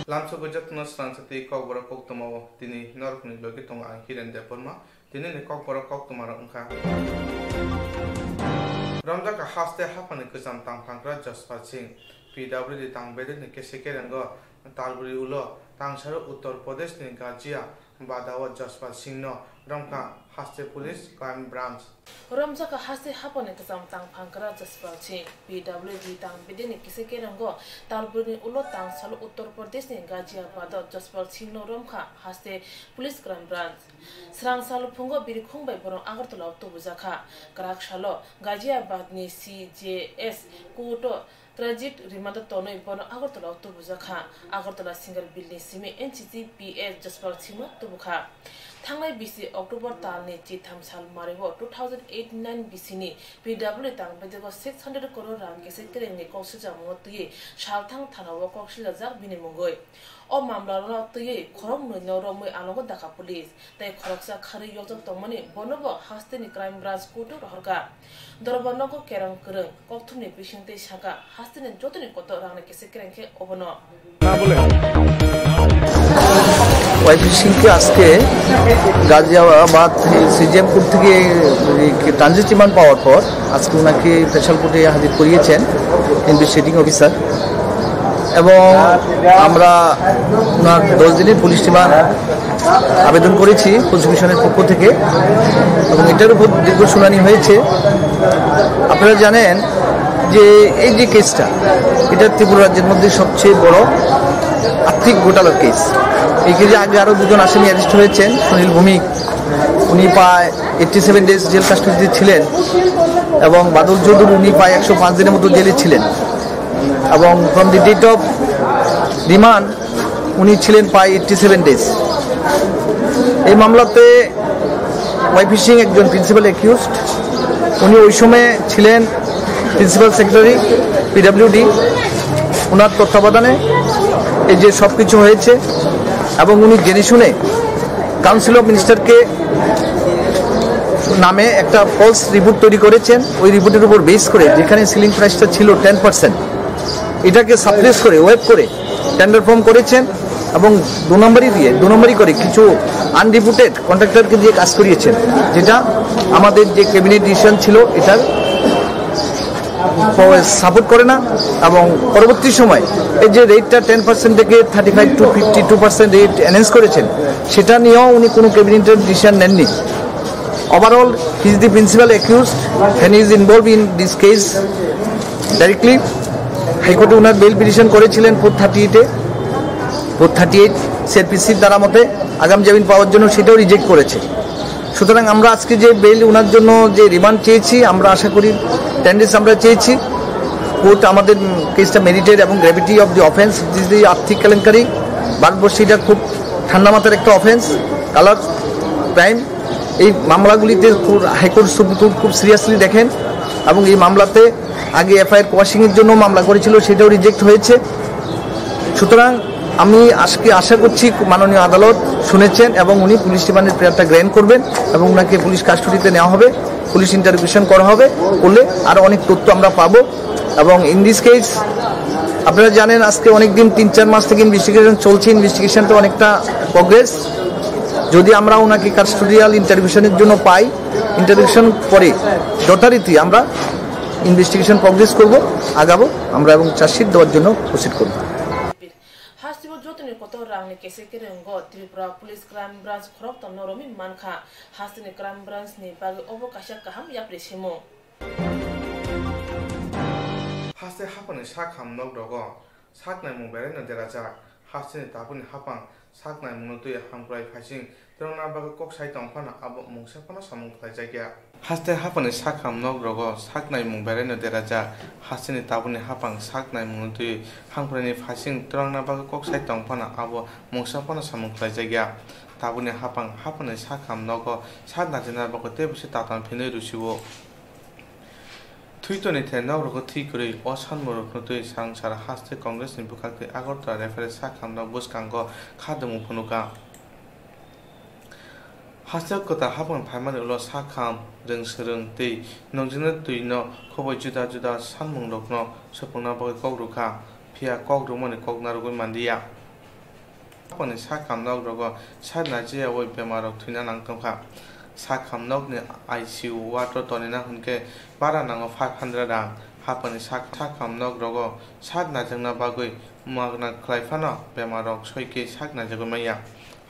Lamsogojatno Swrangchati Kokborok Koktwma tini norokni logi tonga hiren deporma tini ni Kokborok Koktwma ungka Ramjaka haste hapani kezam tangpangkra Jasper Singh PWD tangbede ni kesekerango Talburi ulo tangsaru Uttar Pradesh ni Gajia Badawa Jasper Singh no Ramka haste police crime branch Ramjaka haste hapani kezam tangpangkra Jasper Singh PWD tangbede ni kesekerango Talburi ulo tangsaru Uttar Pradesh ni Gajia Badawa Jasper Singh no Ramka haste police crime branch Swrangchati Kokborok Koktwma borong Agartala tubujaka Karakshalo Gajia Badni CJS Kuto Tragic remand tono ibono Agartala tubujaka Agartala single building simi NCCPS Jasper Singh tubuka Thangai BC October talni chitham sal maribo 2008-9 BC ni PW tangbedego 600 crore rang kese kerengni kosija motui shalthang thanawo kokshila jak binimungoi o mamla ro tui khorong no noromoi alogo daka police tai khoroksa khari yojok tongmani bonobo hasteni crime branch kuto rohorga dorbanoko kerang kereng kokthumni bisingte saka hasteni jotoni koto rangni kese kerengke obono na bole সিংকে আজকে Ghaziabad CGM court থেকে transit remand পাওয়ার পর আজকে ওনাকে special কোর্টে হাজির করিয়েছেন investigating officer এবং আমরা ওনার 10 দিনের পুলিশ রিমান্ড আবেদন করেছি প্রসিকিউশনের পক্ষ থেকে এবং এটার উপর দীর্ঘ শুনানি হয়েছে। আপনারা জানেন যে এই যে কেসটা এটা ত্রিপুরা রাজ্যের মধ্যে সবচেয়ে বড় আর্থিক ঘোটালার কেস। এই কেসে আগে আরও দুজন আসামি অ্যারেস্ট হয়েছেন। সুনীল ভৌমিক উনি প্রায় 87 ডেজ জেল কাস্টডিতে ছিলেন এবং বাদল চৌধুরী উনি প্রায় 105 দিনের মতো জেলে ছিলেন এবং from the date of remand উনি ছিলেন প্রায় 87 ডেজ। এই মামলাতে ওয়াইপি সিং একজন প্রিন্সিপাল অ্যাকিউজড, উনি ওই সময় ছিলেন প্রিন্সিপাল সেক্রেটারি পিডব্লিউডি। ওনার তত্ত্বাবধানে এই যে সব কিছু হয়েছে এবং উনি জেনে শুনে কাউন্সিল অফ মিনিস্টারকে নামে একটা ফলস রিপোর্ট তৈরি করেছেন। ওই রিপোর্টের উপর বেস করে যেখানে সিলিং প্রাইসটা ছিল 10%, এটাকে সাপ্রেস করে ওয়েব করে টেন্ডার ফর্ম করেছেন এবং দু নম্বরই করে কিছু আনরিপোর্টেড কন্ট্রাক্টরকে দিয়ে কাজ করিয়েছেন, যেটা আমাদের যে ক্যাবিনেট ডিসিশন ছিল এটার সাপোর্ট করে না। এবং পরবর্তী সময় এই যে রেটটা 10% থেকে 35 to 52% রেট এনহ্যান্স করেছেন, সেটা নিয়েও উনি কোনো ক্যাবিনেটের ডিসিশন নেননি। Overall he is the principal accused and he is involve in this case directly. হাইকোর্টে ওনার বেল পিটিশন করেছিলেন 438 সিআরপিসির দ্বারা মতে আগাম জামিন পাওয়ার জন্য, সেটাও রিজেক্ট করেছে। সুতরাং আমরা আজকে যে বেল ওনার জন্য যে রিমান্ড চেয়েছি, আমরা আশা করি 10 ডেজ আমরা চেয়েছি। কোর্ট আমাদের কেসটা মেরিটেড এবং গ্র্যাভিটি অফ দি অফেন্স যে আর্থিক কেলেঙ্কারি ভারতবর্ষে এটা খুব ঠান্ডা মাথার একটা অফেন্স, কালার ক্রাইম। এই মামলাগুলিতে হাইকোর্ট সুপ্রিম কোর্ট খুব সিরিয়াসলি দেখেন এবং এই মামলাতে আগে এফআইআর কোয়াশিংয়ের জন্য মামলা করেছিল, সেটাও রিজেক্ট হয়েছে। সুতরাং আমি আজকে আশা করছি মাননীয় আদালত শুনেছেন এবং উনি পুলিশ রিমান্ডের প্রেয়ারটা গ্রহণ করবেন এবং ওনাকে পুলিশ কাস্টডিতে নেওয়া হবে, পুলিশ ইন্টারোগেশন করা হবে, করলে আরও অনেক তথ্য আমরা পাবো। এবং ইন দিস কেস আপনারা জানেন আজকে অনেক দিন 3-4 মাস থেকে ইনভেস্টিগেশন চলছে, ইনভেস্টিগেশনটা অনেকটা প্রগ্রেস। যদি আমরা ওনাকে কাস্টোডিয়াল ইন্টারভিউশনের জন্য পাই, ইন্টারভিউশন পরে যথারীতি আমরা ইনভেস্টিগেশন প্রগ্রেস করব, আগাবো আমরা এবং চার্জশিট দেওয়ার জন্য প্রসিড করব। Hasibo jotoni koto rangni kese kerengo Tripura Police Crime Branch khorok tam noromi manka hastini crime branch ni bagi obo kasya kaham yapre simo haste hapani sakham nok dogo saknai mobile no deraja hastini tapuni hapang saknai munutui hamplai phasing trongna baga kok sai tongphana abo mungsa phana samung thai jagya haste hapani sakham nok dogo saknai mobile no deraja hastini tapuni hapang saknai munutui hamplai phasing trongna baga kok sai tongphana abo mungsa phana samung thai jagya tapuni hapani sakham nogo sakna jena baga tebse tatan phinai rusibo Twitter tenau roko tikuri osan moroknutui sangsar haste Congress ni bukakti Agartala referee sakham nok buskango khadamu phunuka haste kota hapon phaimani ulo sakham reng sereng tei nongjina tuino khoboi juda sanmung rokno sopungna bagai kokruka phia kokrumani koknarugoi mandiya Hapani Sakamnog Rogo, Sadnaji away Bemarok Twinanangtonka. Sakamnog ni ICU water tonina hunke, Baranang of 500 ang. Hapani Sakamnog Rogo, Sadnajana Bagui, Magna Claifana, Bemarok, Soiki, Saknajagomaya.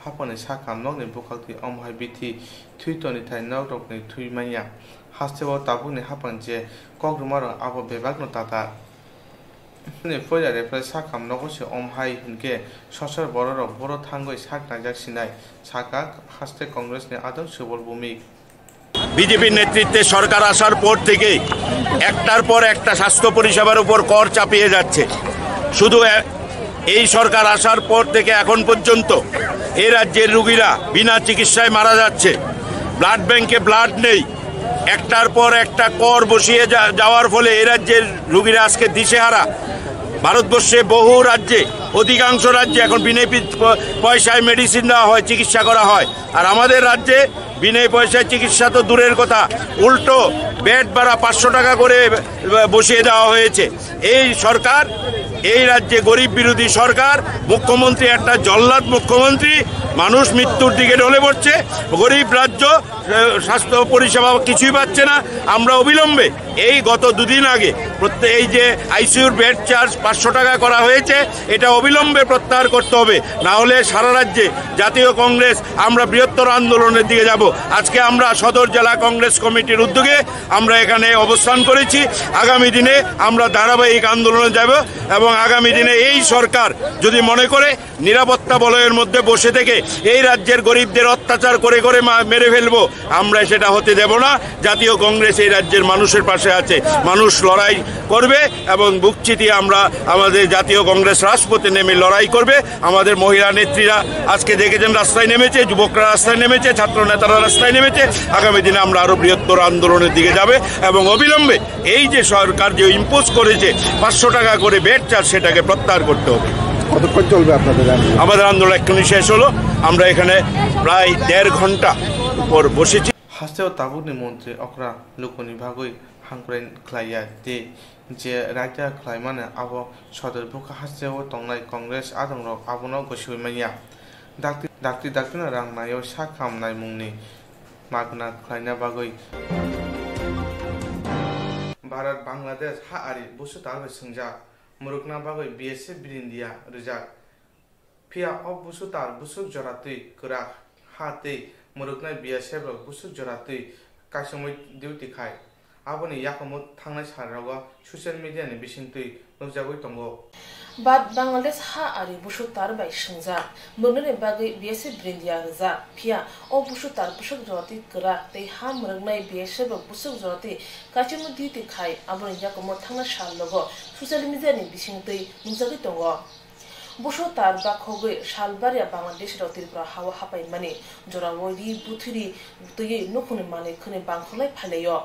Hapani Sakamnog ni Bukaki Omhibiti, Twitonitai Nogrok ni Twimaya. Hasteo Tabuni Hapanje, Kogrumaro Abo Bebagno Tata. Foya refresh Sakam Nogosi Omhai Hunke, Social Border Boro Tango is Hak Najak Sinai, Sakak, Haste Congress ne Adam Subol Bumi. বিজেপির নেতৃত্বে সরকার আসার পর থেকে একটার পর একটা স্বাস্থ্য পরিষেবার উপর কর চাপিয়ে যাচ্ছে। শুধু এই সরকার আসার পর থেকে এখন পর্যন্ত এই রাজ্যের রোগীরা বিনা চিকিৎসায় মারা যাচ্ছে। ব্লাড ব্যাংকে ব্লাড নেই। একটার পর একটা কর বসিয়ে যাওয়ার ফলে এই রাজ্যের রোগীরা আজকে দিশেহারা। ভারতবর্ষে বহু রাজ্যে অধিকাংশ রাজ্যে এখন বিনা পয়সায় মেডিসিন দেওয়া হয়, চিকিৎসা করা হয়। আর আমাদের রাজ্যে বিনা পয়সায় চিকিৎসা তো দূরের কথা, উল্টো বেড ভাড়া 500 টাকা করে বসিয়ে দেওয়া হয়েছে। এই সরকার, এই রাজ্যে গরিব বিরোধী সরকার, মুখ্যমন্ত্রী একটা জল্লাদ মুখ্যমন্ত্রী, মানুষ মৃত্যুর দিকে ঢলে পড়ছে। গরিব রাজ্য স্বাস্থ্য পরিষেবা কিছুই পাচ্ছে না। আমরা অবিলম্বে এই গত 2 দিন আগে এই যে আইসিইউর বেড চার্জ 500 টাকা করা হয়েছে, এটা অবিলম্বে প্রত্যাহার করতে হবে। না হলে সারা রাজ্যে জাতীয় কংগ্রেস আমরা বৃহত্তর আন্দোলনের দিকে যাব। আজকে আমরা সদর জেলা কংগ্রেস কমিটির উদ্যোগে আমরা এখানে অবস্থান করেছি। আগামী দিনে আমরা ধারাবাহিক আন্দোলনে যাব এবং আগামী দিনে এই সরকার যদি মনে করে নিরাপত্তা বলয়ের মধ্যে বসে থেকে এই রাজ্যের গরিবদের অত্যাচার করে করে মেরে ফেলবো, আমরা সেটা হতে দেব না। জাতীয় কংগ্রেস এই রাজ্যের মানুষের পাশে আছে, মানুষ লড়াই করবে এবং বুক চিতিয়ে আমরা আমাদের জাতীয় কংগ্রেস রাজপথে নেমে লড়াই করবে। আমাদের মহিলা নেত্রীরা আজকে দেখেছেন রাস্তায় নেমেছে, যুবকরা রাস্তায় নেমেছে, ছাত্র নেতারা রাস্তায় নেমেছে। আগামী দিনে আমরা আরো বৃহত্তর আন্দোলনের দিকে যাবে এবং অবিলম্বে এই যে সরকার যে ইম্পোজ করেছে 500 টাকা করে বেড চার্জ, সেটাকে প্রত্যাহার করতে হবে। কতক্ষণ চলবে আপনাদের আন্দোলন? আমাদের আন্দোলন এক্ষুনি শেষ হলো। আমরা এখানে প্রায় 1.5 ঘন্টা উপর বসেছি। Hasteo Tabuni Monte Okra Lukoni Bagui Hankren Klaya de যে রাজ্য ক্লাইমানে আবো সদর বুকা হাসতেও তংলাই কংগ্রেস আদংর আবনো গসুইমাইয়া ডাক্তি না রাংনায়ও সাখামনাই মুংনি মাগনা ক্লাইনা বাগৈ भारत बांग्लादेश हा आरि बुसु तारबे संजा मुरुकना बागै बीएसएफ बिरिंदिया रिजाक फिया अब बुसु तार बुसु जरातै करा हाते मुरुकना बीएसएफ बुसु जरातै कासमै डिउटी खाय आबोनि याकमु थांनाय साराव ससियेल मिडियानि बिसिंतै नजागै दंगो बाद बांग्लादेश हा आरि बुसु तार बाय संजा मोनने बागै बीएसएफ बिरिंदिया रिजा फिया अब बुसु तार बुसु जरातै करा तै हा मुरुकनाय बीएसएफ बुसु जरातै कासमै डिउटी खाय आबोनि याकमु थांनाय साराव ससियेल मिडियानि बिसिंतै नजागै दंगो बुसु तार बाखौगै सालबारिया बांग्लादेश रतिरफ्रा हावा हापाय माने जरावरि बुथुरि तयै नखुनि माने खने बांखलाय फालेयो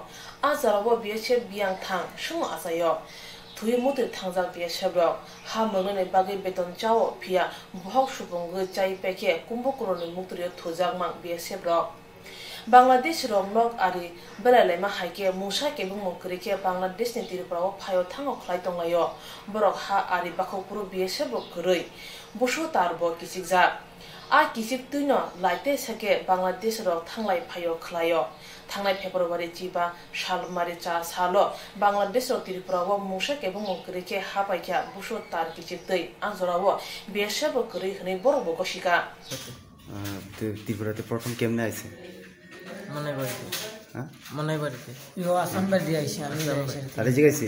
आ जराव बीएसएफ बियां थां सं आसायो थुय मते थांजा बीएसएफ हा मोनने बागै बेतन चाओ फिया बहक सुबुंगै चाइ पेके कुम्भकरनि मुक्तरियो थुजागमा बीएसएफ बांग्लादेश रंगनक आरि बेलायलायमा हाइके मुसा केबुं मुकरिके बांग्लादेश नि तिरफ्राव फायो थांगो खलाय दंलायो बरक हा आरि बाखौपुरु बीएसएफ गरै बुसु तारबो किसिकजा आ किसिक तुइनो लाइटे सके बांग्लादेश र थांलाय फायो खलायो थांनाय फेब्रुवारि 15 साल मारि चा सालो बांग्लादेश र तिरफ्राव मुसा केबुं मुकरिके हापायका बुसु तार किसिक दै आजराव बीएसएफ गरै हनै बरबो गसिका ত্রিপুরাতে প্রথম কেমনে আইছে? মনে বাড়িতে ইও আসাম বাড়ি আইছি আমি আইছি আরে জিগাইছি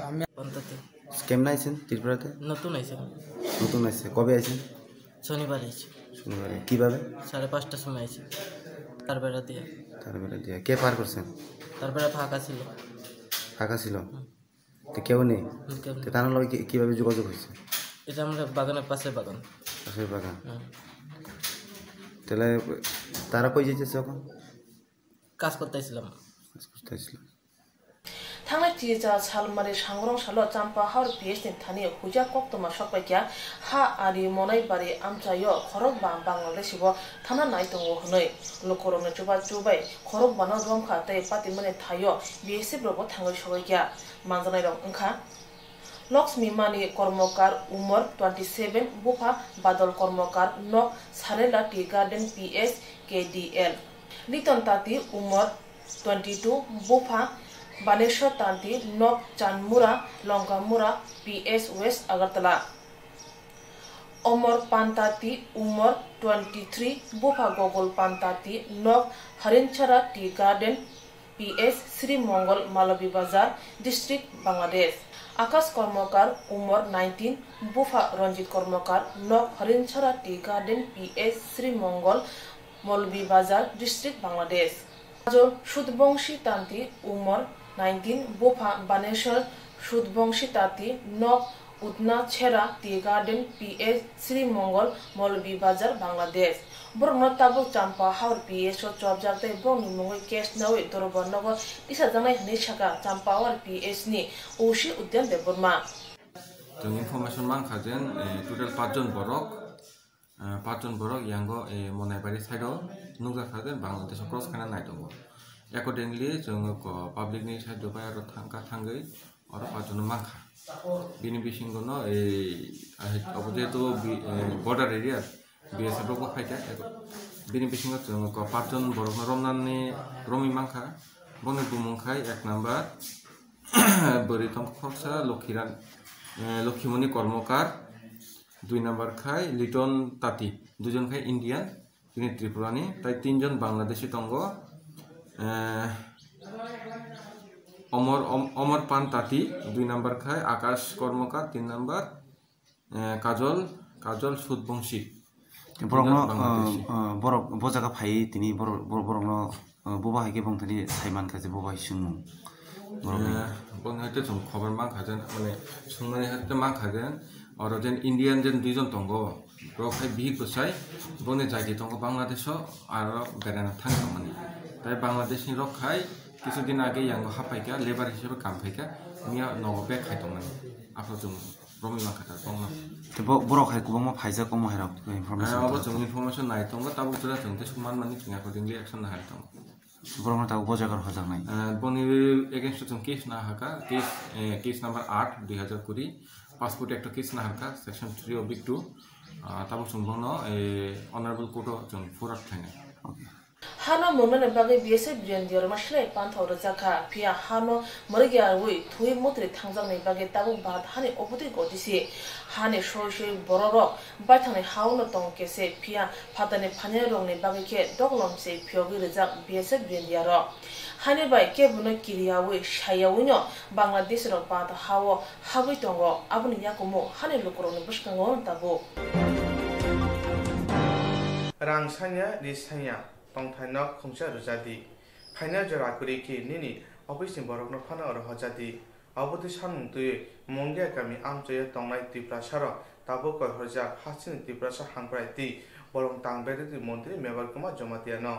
আমি অন্ততে কেমনে আইছেন ত্রিপুরাতে? নতুন আইছে কবে আইছেন? শনিবার আইছি। শনিবারে কিভাবে? 5:30টার সময় আইছি। তারপরে দিয়ে কে পার করছেন? তারপরে ফাঁকা ছিল তো কেউ নেই তো তার লগে কিভাবে যোগাযোগ হয়েছে? এটা আমরা বাগানের পাশের বাগান তাহলে তারা কই যেতেছে এখন? কাজ করতেছিলাম थांनाय तिजा सालमारि सांग्रं सालो चाम्पा हार पिएसनि थानि हुजा कोक्तमा सकबायक्या हा आरि मनाइबारि आमचायो खरक बांग्लादेशिबो थाना नाय दंगो हनै लोकरंनो चुबाय खरक बाना रंखा तै पाति माने थायो बीएसएफ रबो थांगै सबायक्या मानजानाय रं ओंखा Lakshmi Mani Kormokar Umar 27 Bufa Badal Kormokar Nok Sarela Tea Garden PS KDL. Liton Tati Umar 22 Bufa Baneshwar Tanti Nok Chanmura Longamura PS West Agartala. Omar Pantati Umar 23 Bufa Gogol Pantati Nok Harinchara Tea Garden PS Sri Mongol Malabi Bazar District Bangladesh. Akas Kormokar Umar 19 Bufa Ranjit Kormokar Nok Harinchara Tea Garden PS Sri Mongol Malabi Bazar District Bangladesh. Ajol Shudbongshi Tanti Umar 19 Bufa Baneshwar Shudbongshi Tanti Nok Udna Chera Tea Garden PS Sri Mongol Malabi Bazar Bangladesh. Borno Tabuk Champa Haur PS o job jakte bong mongoi cash nawe dorobar nogo isa janai hni chaka Champa Haur PS ni Ushi Udyan de Burma. Jong information mang khajen total 5 jon borok yango Monaibari side o nuga khajen Bangladesh cross khana nai tongo. Accordingly jong ko public ni side bai aro thangkai aro 5 jon mang kha. Bini bisingo no obje to border area BSF ko faita bini bisingo jong ko 5 jon borok romnani romi mangkha boni bumungkhai 1 number boritom khoksa Lokhimoni Kormokar 2 number khai Liton Tati 2 jon khai Indian তিনি ত্রিপুরানি তাই 3 জন বাংলাদেশি তঙ্গ অমর পান তাঁতি 2 number খায় আকাশ কর্মকার 3 number কাজল সুদবংশী বরক বজাকা phi তিনি বরক ববা হাইকে বংথানি সাইমান কাছে ববা হিসুং বং হাইতে जों খবর মান খাজেন মানে সুংমানি হাতে মান খাজেন আর যেন ইন্ডিয়ান যেন 2 জন তঙ্গ রখাই বিহি কসাই বনে জায়গা তঙ্গ বাংলাদেশ আর বেরানা থাঙ্গা মানে তাই বাংলাদেশনি রখাই কিছুদিন আগে ইয়াঙ্গ হাপাইকা লেবার হিসেবে কাম ফাইকা মিয়া নগবে খাইতো মানে আপনা जों রমি মাখাটা বংনা তো বরক হাই কুবংমা ফাইজা কম হাইরা ইনফরমেশন আবার जों ইনফরমেশন নাই তঙ্গ তাবু জরা जोंতে সমান মানে जों অ্যাকর্ডিংলি অ্যাকশন না হাই তঙ্গ বরং তাও বজাকার হজাংনাই বনি এগেইনস্ট जों কেস না হাকা কেস নাম্বার 8 2020 পাসপোর্ট একটা কেস না হাকা সেকশন 3/2 তাবু जों বংনো অনারেবল কোর্ট जों ফোরাট থাইনা Hano monane bagai BSF Jendior Mashlai Panthor Zaka Pia Hano Morgia Wi Tui Mutri Tangjang bagai tabu bad hani oputi godisi hani shoshe bororo baitane hauno tongkese Pia Patane Panerong ne bagai ke doglom se Pyogi Rizak BSF Jendiaro hani bai ke buno kiriawi shayawinyo Bangladesh ro bad hawo hawi tongo abuni yakumo hani lukurong ne bushkangon tabu Rangsanya Risanya Tongthainok Khungsa Rujadi Phaina Jora Kuriki Nini Office Borokno Phana or Hojadi Abudi Sanung Tui Mongia Kami Amjaya Tongnai Tiprasara Taboko Horja Hasin Tiprasa Hangpraiti Bolong Tangbedi Montri Mebarkuma Jomatiano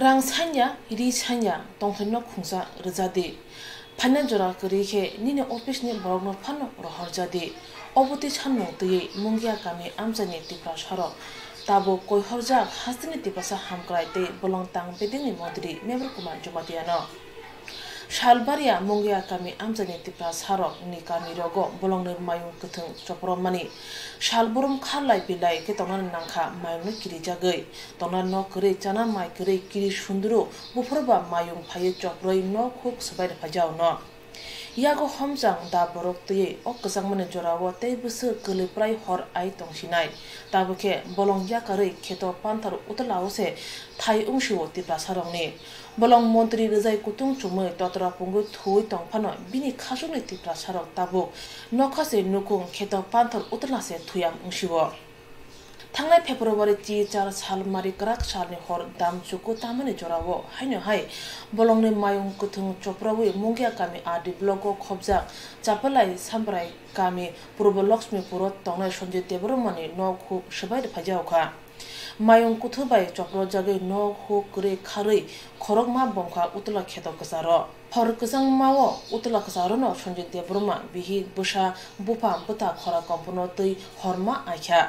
Rangsanya Risanya Tongthainok Khungsa Rujadi Phaina Jora Kuriki Nini Office ni Borokno Phana or Hojadi Abudi Sanung Tui Mongia Kami Amjani Tiprasara Tabo koi horja hastini tipasa hamkraite bolong tang bedini modri meber kumar jomatiano Shalbaria mongia kami amjani tipras harok ni kami rogo bolong nir mayung kutung chopromani Shalburum kharlai bilai ke tonan nangkha mayung kiri jagai tonan no kere chana mai kere kiri sunduru bufurba mayung phaye choproi no khuk sabai phajao no Yago homjang da borok tuye okasang mane jorawo tei busu keliprai hor ai tongsinai tabuke bolong yakare kheto panthar utlao se thai ungshiwo tipra sarongni bolong montri rizai kutung chumoi totra pungu thui tongphano bini khasungni tipra sarok tabu nokhase nukung kheto panthar utla se thuyam ungshiwo Thanglai February 4 sal mari krak salni hor dam chuku tamani jorawo haino hai bolongni mayung kutung choprawi mungya kami adi blogo khobjak chapalai sambrai kami purbo lakshmi purot tongnai sonje debromani no khu sabai phajau kha mayung kuthubai chopro jagai no khu kre kharei khorokma bongkha utla kheto kasaro hor kusang mawo utla kasaro no sonje debroma bihi busha bupa buta khora kompono tei horma akha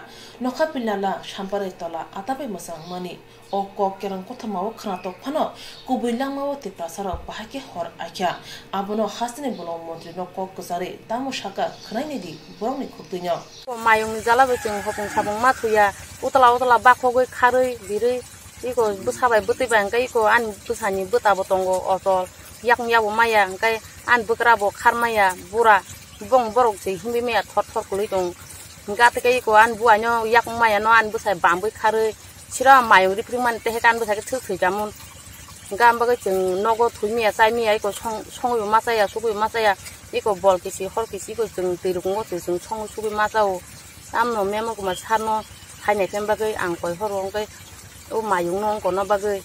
nokha pilala sampare tola atape masang mani o kok kerang kothamawo khanatok phano kubuilangmawo tiprasaro bahake hor akya abono hasini bolong mantri no kok kusari tamu shaka khnaini di borongni khuktinyo mayung jalabe jeng hopung sabung mathuya utala bakhogoi kharoi biroi iko busabai butai bangkai iko an busani butabo tongo otol yak yabo maya angkai an bukrabo kharmaya bura bong borok je himbi meya thor kuloi dong ngate kai ko an buanyo yak maya no an busai bamboi kharoi sira mayung ripringman tehe kan busai thoi jamun ngam baga jeng nogo thuimiya chaimiya iko songo masaya sugu masaya iko bol kisi hor kisi ko jeng tirungo jeng songo sugu masao amno memo ko masarno haine tembagai angkoi horongkai o mayung nong kono bagai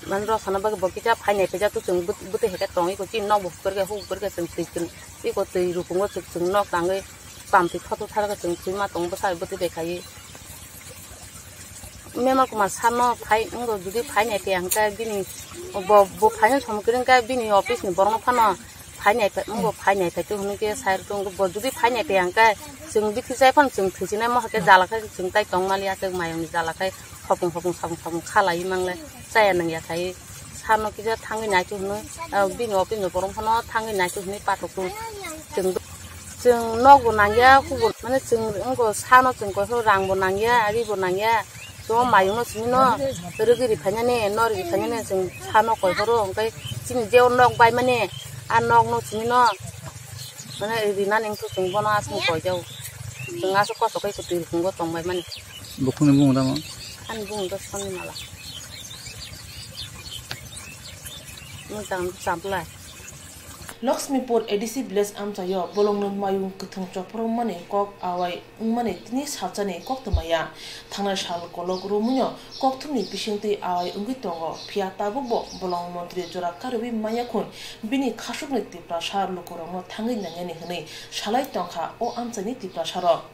manro sana bagai bokija phaine peja tu jeng bute heka tongi ko chin nok bukerge hu bukerge jeng tikin iko tei rupungo jeng nok tangai pampi thoto tharaga jeng thima tong basai bute bekai memang ko masarno phai ngo judi phaine pe angka bini bo phaine somkirin ka bini office ni borno phana phaine pe ngo phaine pe tu hunke sair tong bo judi phaine pe angka jeng bikhi sai phang jeng thijina mo hake jalakai jeng tai tong malia te mayung jalakai hopung sabung khalai mangle saya nang ya thai sano kija thangi nai tu hunu bini office ni borno phana thangi nai tu huni patok jeng nog nangya ku mane jeng ngo sano jeng ko rang bo nangya ari bo nangya so mayung no simino terugiri phanyane nori phanyane jeng sano ko horo angkai jing jeo nok bai mane an nok no simino mane rina ning tu jeng bona asmu ko jau jeng asu ko tokai ko tir kungo tong bai mane bukune bung dama an bung do sonni mala mutang samplai Lakshmipur ADC Village amchayo bolongno mayung kuthung chopro mane kok awai mane tini sachane kok tumaya thana sal kolok rumunyo kok thumni bisingti awai ungi tongo phia tabubo bolong mantri jora karubi mayakhun bini khasukni tipra sar lokorongno thangi nangani hne salai tongkha o amchani tipra saro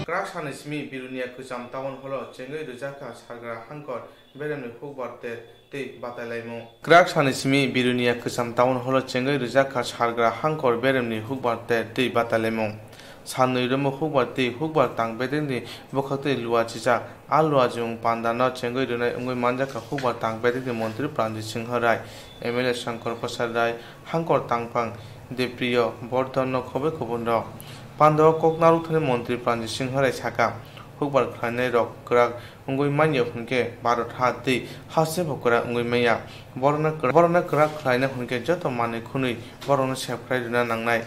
Krasan ismi birunia kusam tawon holo chengai rujaka sargra hankor beremni hukbarte te batalaimo Krasan ismi birunia kusam tawon holo chengai rujaka sargra hankor beremni hukbarte te batalaimo sanoi remo hukbar tang bedeni bokhate luwa chicha alwa jung pandana chengai runa ungoi manjaka hukbar tang bedeni mantri Pranjit Singh Rai MLA Shankar Prasad Rai hankor tangpang depriyo bordhano khobe khobonro Pandawa koknaru thane mantri Pranjit Singh Rai saka hukbar khanai rok krak ungoi manya hunke Bharat hati hase bokora ungoi maya borona krak khlaina hunke joto mane khunui borona seprai runa nangnai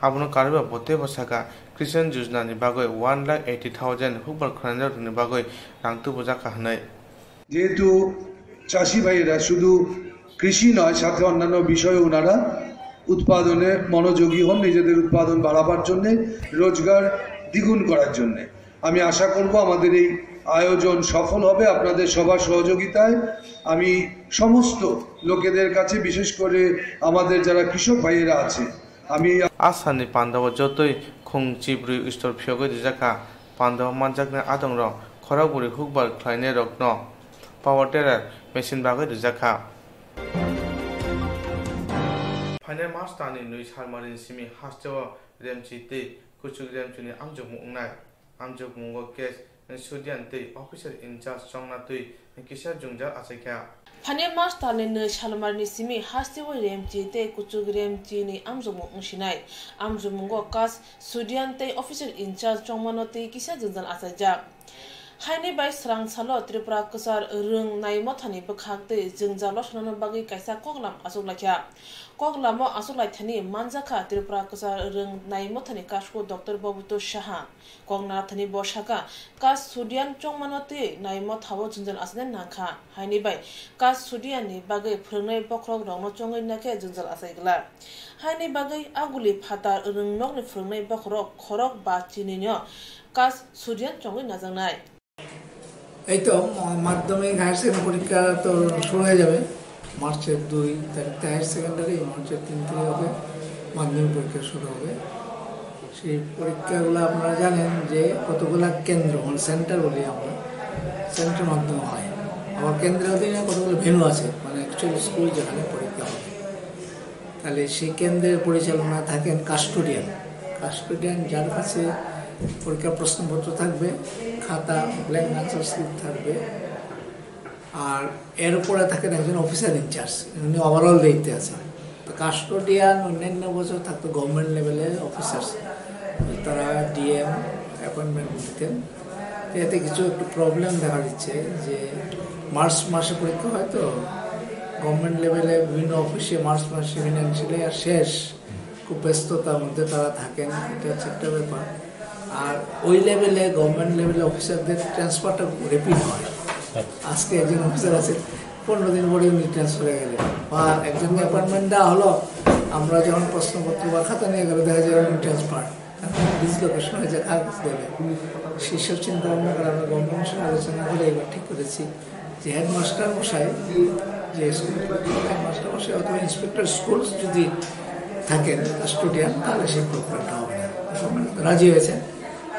abono karba bote bosaka Christian Jujna ni bagoi 1,80,000 hukbar khanai rok ni bagoi rangtu bojaka hanai যেহেতু চাষি ভাইরা শুধু কৃষি নয় সাথে অন্যান্য বিষয়ে ওনারা উৎপাদনে মনোযোগী হন নিজেদের উৎপাদন বাড়াবার জন্য রোজগার দ্বিগুণ করার জন্য আমি আশা করব আমাদের এই আয়োজন সফল হবে আপনাদের সবার সহযোগিতায় আমি সমস্ত লোকেদের কাছে বিশেষ করে আমাদের যারা কৃষক ভাইয়েরা আছে আমি আসানি পান্ডব যতই খুংচিব্রুই ইষ্টর ফিয়গৈ দিজাকা পান্ডব মানজাকনে আদংর খরাগুরি হুকবার খ্লাইনে রত্ন পাওয়ার টেরার মেশিন বাগৈ দিজাকা Final Master ni nui salmarin simi hastewa remchi te kuchuk remchi ni amjok mungnai amjok mungo kes sudian te officer in charge chongna tui kisha jungjar asakya Phane master ne salmarni simi hastewa remchi te kuchuk remchi ni amjok mungsinai amjok mungo kas sudian te officer in charge chongmano te kisha jungjar asajak Haini bai Swrangchalo Tripura kusar rung naimo thani bukhakte jungjalo sonano bagi kaisa koklam asuklakya koklamo asuklaithani manjaka Tripura kusar rung naimo thani kasko Dr. Babuto Shaha kokna thani boshaka kas sudian chongmanote naimo thawo jungjal asne nangkha haini bai kas sudian ni bagi phrangnai bokrok rongno chongai nake jungjal asaigla haini bagi aguli phatar rung nokni phrangnai bokrok khorok ba chininyo kas sudian chongai najangnai এই তো মাধ্যমিক higher secondary পরীক্ষা তো শুরু হয়ে যাবে মার্চের 2 তারিখে হায়ার সেকেন্ডারি মার্চের 3 তারিখে হবে মাধ্যমিক পরীক্ষা শুরু হবে সেই পরীক্ষাগুলো আপনারা জানেন যে কতগুলো কেন্দ্র মানে সেন্টার বলি আমরা সেন্টার মাধ্যমে হয় আমার কেন্দ্রের অধীনে কতগুলো ভেন্যু আছে মানে অ্যাকচুয়ালি স্কুল যেখানে পরীক্ষা হবে তাহলে সেই কেন্দ্রের পরিচালনা থাকেন কাস্টোডিয়ান যার কাছে পরীক্ষার প্রশ্নপত্র থাকবে খাতা ব্ল্যাঙ্ক আনসার স্ক্রিপ্ট থাকবে, আর এর উপরে থাকেন একজন অফিসার ইনচার্জ, উনি ওভারঅল দেখতে আছেন। তো কাস্টোডিয়ান অন্যান্য বছর থাকতো গভর্নমেন্ট লেভেলের অফিসার্স, তারা ডিএম অ্যাপয়েন্টমেন্ট দিতেন। এতে কিছু একটু প্রবলেম দেখা দিচ্ছে যে মার্চ মাসে পরীক্ষা হয়, তো গভর্নমেন্ট লেভেলে বিভিন্ন অফিসে মার্চ মাসে ফিনান্সিয়াল ইয়ার শেষ, খুব ব্যস্ততার মধ্যে তারা থাকেন, এটা হচ্ছে একটা ব্যাপার। আর ওই লেভেলে গভর্নমেন্ট লেভেলে অফিসারদের ট্রান্সফারটা রিপিট হয়। আজকে একজন অফিসার আছে, 15 দিন পরে উনি ট্রান্সফার হয়ে গেলেন, বা একজনকে অ্যাপয়েন্টমেন্ট দেওয়া হলো, আমরা যখন প্রশ্নপত্র বা খাতা নিয়ে গেলে দেখা যায় উনি ট্রান্সফার, ডিসলোকেশন হয়ে যায়, কাজ দেবে। সেসব চিন্তা ভাবনা করে আমরা গভর্নমেন্টের সঙ্গে আলোচনা করে এবার ঠিক করেছি যে হেডমাস্টার মশাই, যে হেডমাস্টার মশাই অথবা ইন্সপেক্টর স্কুল যদি থাকেন কাস্টোডিয়ান, তাহলে সেই প্রোগ্রামটা হবে না, রাজি হয়েছে।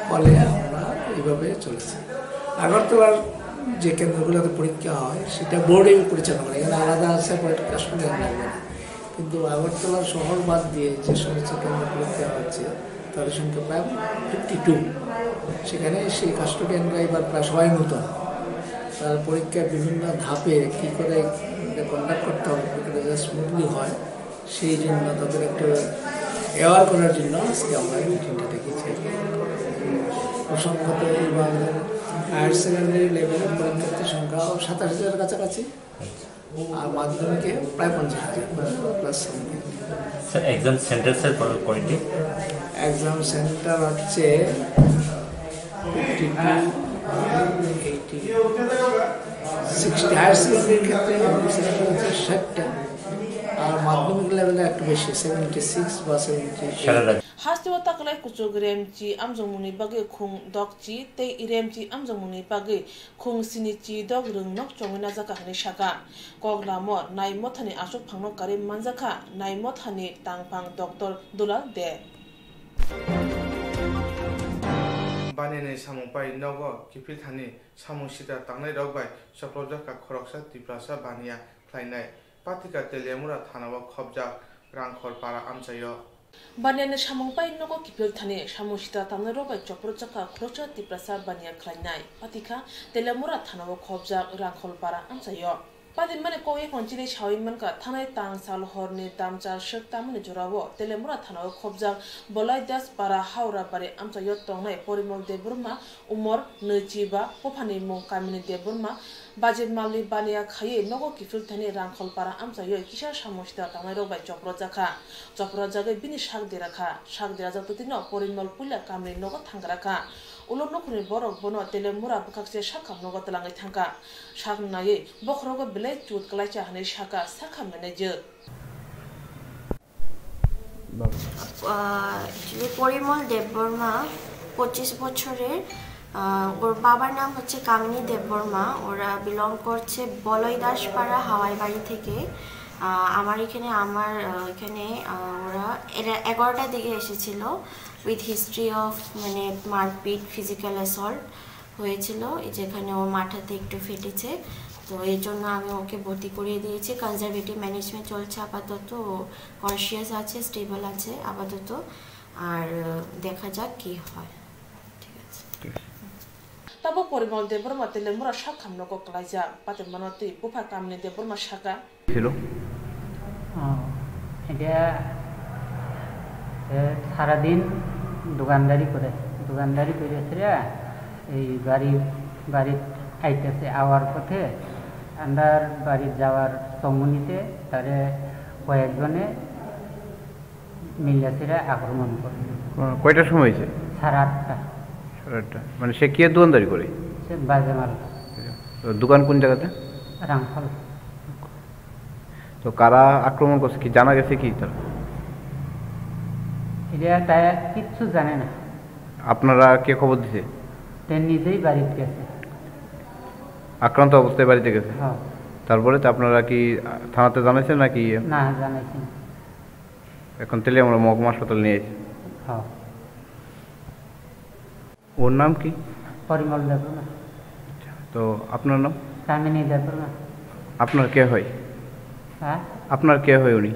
ফলে আমরা এইভাবে চলেছি। আগরতলার যে কেন্দ্রগুলোতে পরীক্ষা হয় সেটা বোর্ডে পরিচালনা করে, এখানে আলাদা সেপারেট কাস্টোডিয়ান লাগবে না। কিন্তু আগরতলার শহর বাদ দিয়ে যে সমস্ত কেন্দ্র পরীক্ষা হচ্ছে তাদের সংখ্যা প্রায় 52। সেখানে সেই কাস্টোডিয়ানরা এবার প্রায় সবাই নতুন, তার পরীক্ষার বিভিন্ন ধাপে কী করে কন্ডাক্ট করতে হবে, কী করে স্মুথলি হয়, সেই জন্য তাদের একটু অ্যাওয়ার করার জন্য আজকে আমরা এই মিটিংটা ডেকেছি। প্রসঙ্গত এইবার হায়ার সেকেন্ডারি লেভেলের পরীক্ষার্থীর সংখ্যা 27,000 কাছাকাছি, আর মাধ্যমিকে প্রায় 50,000 plus something. Sir exam centre sir কয়টি? এক্সাম সেন্টার হচ্ছে 52, 80, 60। হায়ার সেকেন্ডারির ক্ষেত্রে সেন্টার হচ্ছে 60টা, আর মাধ্যমিক লেভেলে একটু বেশি 76 বা 78। Hastiwa taklai kuchuk remchi amjongmuni bagi khung dokchi te iremchi amjongmuni bagi khung sinichi dog rung nok chongina jaka hani shaka koglamo naimot hani asuk phangno kari manjaka naimot hani tangpang Dr. Dulal de Banene samungpai nogo kipil thani samung sita tangnai rokbai soklojaka khoroksa tiprasa bania khlainai patika telemura thanawa khobja rangkhor para amchayo Banene samungpai nogo kipil thani samung sita tangnai rokbai soklojaka khoroksa tiprasa bania khlainai patika telemura thanawa khobja rangkhor para amchayo Padi mane koye konchile shawin manka thanai tang sal horni damcha shek tamne jorawo telemura thanawa khobja bolai das para haura pare amcha yot tongnai porimol de burma umor nejiba pophani mong kamini de burma budget mali bania khaye nogo kifil thani rangkhol para amcha yo kisha samoshta tangai robai chopra jagai bini shak dera jatotino porimol pulla kamni nogo thangraka ulo nokuni borok bono telemura bukakse shakam nogo talangai thangka shak naye bokhrogo belai chut kalaicha hane shaka sakha manaje Parimal Debbarma 25 বছরের ওর বাবার নাম হচ্ছে কামিনী দেববর্মা ওরা belong করছে বলয়দাসপাড়া হাওয়াই বাড়ি থেকে আমার এখানে ওরা 11টার দিকে এসেছিল উইথ হিস্ট্রি অফ মানে মারপিট ফিজিক্যাল অ্যাসল্ট হয়েছিল যেখানে ওর মাথাতে একটু ফেটেছে তো এই জন্য আমি ওকে ভর্তি করিয়ে দিয়েছি কনজারভেটিভ ম্যানেজমেন্ট চলছে আপাতত কনসিয়াস আছে স্টেবল আছে আপাতত আর দেখা যাক কি হয় ঠিক আছে tabo porimol de burma telemura shakham nogo klaija pate manoti bufa kamni de burma shaka ছিল এটা সারা দিন দোকানদারি করেছে এই বাড়ি আইতেছে আওয়ার পথে আন্দার বাড়ি যাওয়ার সমুনিতে তারে কয়েকজনে মিলেছিরা আক্রমণ করে কয়টার সময় হয়েছে 8:30 মানে সে কি দোকানদারি করে সে বাজে মাল দোকান কোন জায়গাতে রামফল তো কারা আক্রমণ করছে কি জানা গেছে কি তার এটা তাই কিচ্ছু জানে না আপনারা কে খবর দিছে তে নিজেই বাড়িতে গেছে আক্রান্ত অবস্থায় বাড়িতে গেছে হ্যাঁ তারপরে তো আপনারা কি থানাতে জানাইছেন নাকি না জানাইছি এখন তেলে আমরা মহকুমা হাসপাতাল নিয়ে এসেছি হ্যাঁ ওর নাম কি পরিমল দেববর্মা তো আপনার নাম কামিনী দেববর্মা আপনার কে হয় হ্যাঁ আপনার কে হয় উনি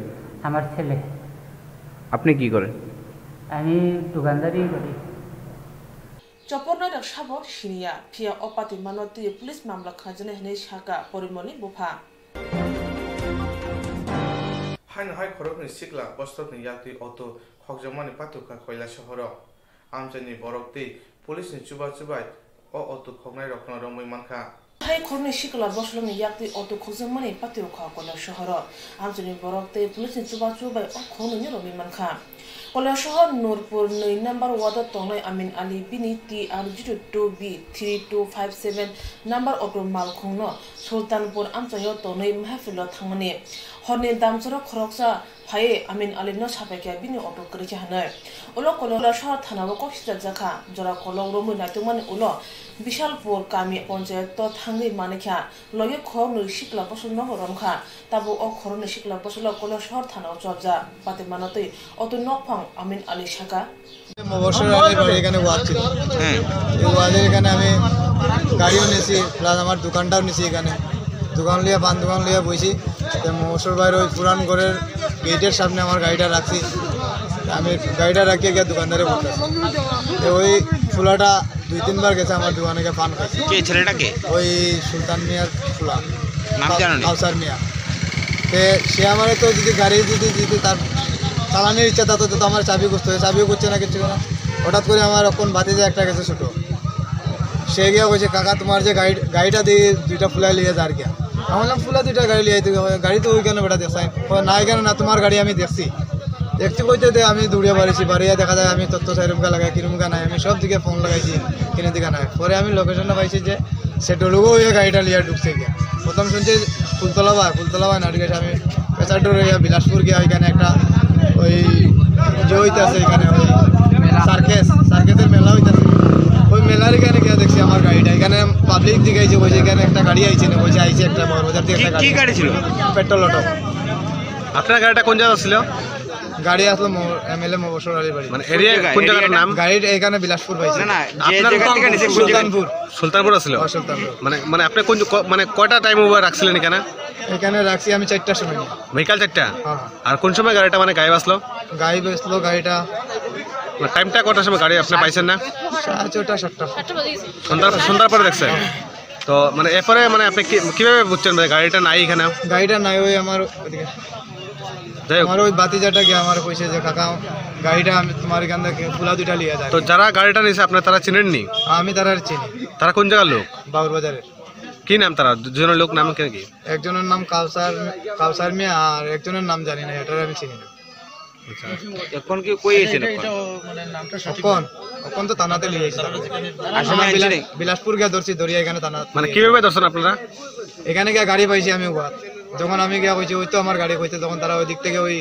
আমার ছেলে আপনি কি করেন আমি দোকানদারি করি চপরনাই rak sabor sinia phia opati manoti police mamla khajane hne shaka porimoni bufa hain hai khorokni sikla bostotni yakti auto khokjamani patuka koila shahor amjani borokti police ni chuba chubai o auto khognai rokna romoi manka hai khorni sikla bosloni yakti auto khokjamani patuka koila shahor amjani borokti police ni chuba chubai o khoni romi manka koila shahor nurpur 9 number ward tongnai amin ali bini TR02B 3257 number auto malkhungno sultanpur amchayo tonai mahfilo thangmani horni damchara khoroksa phaye amin ali no sapekya bini auto kricha hanai ulo koila shahor thanawo koksita jakha jora kolong romu natumani ulo bishalpur kami panchayat to thangai manikha loge khor no sikla bosulno romkha tabo o khorni sikla bosulo koila shahor thanawo chobja pate manotei auto nokphang amin ali shaka মবসর Ali বাড়ি এখানে ওয়াজ ছিল এই ওয়াজের এখানে আমি গাড়িও নিয়েছি plus আমার দোকানটাও নিয়েছি এখানে দোকান লিয়ে পান দোকান লিয়ে বসি মবসর বাইরে ওই পুরান ঘরের গেটের সামনে আমার গাড়িটা রাখছি আমি গাড়িটা রাখিয়ে গিয়ে দোকানদারে বলতেছি ওই ফুলাটা 2-3 বার গেছে আমার দোকানে গিয়ে পান খাইছে কে ছেলেটাকে ওই সুলতান মিয়ার ফুলা নাম জানেন কাউসার মিয়া সে আমার তো যদি গাড়ি যদি তার চালানোর ইচ্ছা থাকতো তো আমার চাবি করতে হবে চাবিও করছে না কিছু না হঠাৎ করে আমার কোন বাতিতে একটা গেছে ছোটো সে গিয়া বলছে কাকা তোমার যে গাড়িটা দিয়ে 2টা ফুলা লিয়ে যার গিয়া আমি বললাম ফুলা 2টা গাড়ি লিয়ে গাড়ি তো ওইখানে বেটা দেখছাই না এখানে না তোমার গাড়ি আমি দেখছি কইতে আমি দৌড়িয়ে বাড়িছি বাড়িয়ে দেখা যায় আমি তত্ত্ব সাইরুমকা লাগাই কিরুমকা নাই আমি সব দিকে ফোন লাগাইছি কিনে দিকে নাই পরে আমি লোকেশনটা পাইছি যে সে ডলুগো ওই গাড়িটা লিয়ে ঢুকছে গিয়া প্রথম শুনছি ফুলতলা ভাই না ঢুকেছে আমি পেশাডোর হইয়া বিলাসপুর গিয়া ওইখানে একটা ওই যে হইতেছে এখানে ওই সার্কেসের মেলা হইতেছে ওই মেলার এখানে গিয়ে দেখছি আমার গাড়িটা এখানে পাবলিক দিকে আইছে বলছে এখানে একটা গাড়ি আইছে না বলছে আইছে একটা বড়বাজার থেকে একটা কি গাড়ি ছিল পেট্রোল অটো আপনার গাড়িটা কোন জায়গা ছিল গাড়ি আসলো এমএলএ মবসর আলী বাড়ি মানে এরিয়া কোন জায়গার নাম গাড়ি এখানে বিলাসপুর পাইছে না যে জায়গা থেকে নিছে সুলতানপুর ছিল মানে আপনি কোন মানে কয়টা টাইম ওভার রাখছিলেন এখানে রাখছি আমি 4টার সময় বিকাল 4টা আর কোন সময় গাড়িটা মানে গায়েব আসলো গাড়িটা মানে টাইমটা কটার সময় গাড়ি আপনি পাইছেন না 6:30 সন্ধ্যার পরে দেখছেন তো মানে এরপরে মানে আপনি কিভাবে বুঝছেন গাড়িটা নাই এখানে গাড়িটা নাই ওই আমার ওই বাতিজাটা গিয়ে আমার কইছে যে কাকা গাড়িটা আমি তোমার এখান থেকে ফুলা 2টা লিয়ে যায় তো যারা গাড়িটা নিছে আপনি তারা চিনেননি আমি তারা চিনি তারা কোন জায়গার লোক বাউরবাজারের কি নাম তারা দুজনের লোক নাম কি একজনের নাম কাউসার মিয়া আর একজনের নাম জানি না এটা আমি চিনি না এখন কি কই আছেন এখন তো থানাতে লিয়ে আইছে বিলাসপুর গিয়ে দরিয়া এখানে থানা মানে কিভাবে দর্শন আপনারা এখানে গিয়ে গাড়ি পাইছি আমি যখন আমি গিয়া কইছি ওই তো আমার গাড়ি কইতে তখন তারা ওই দিক থেকে ওই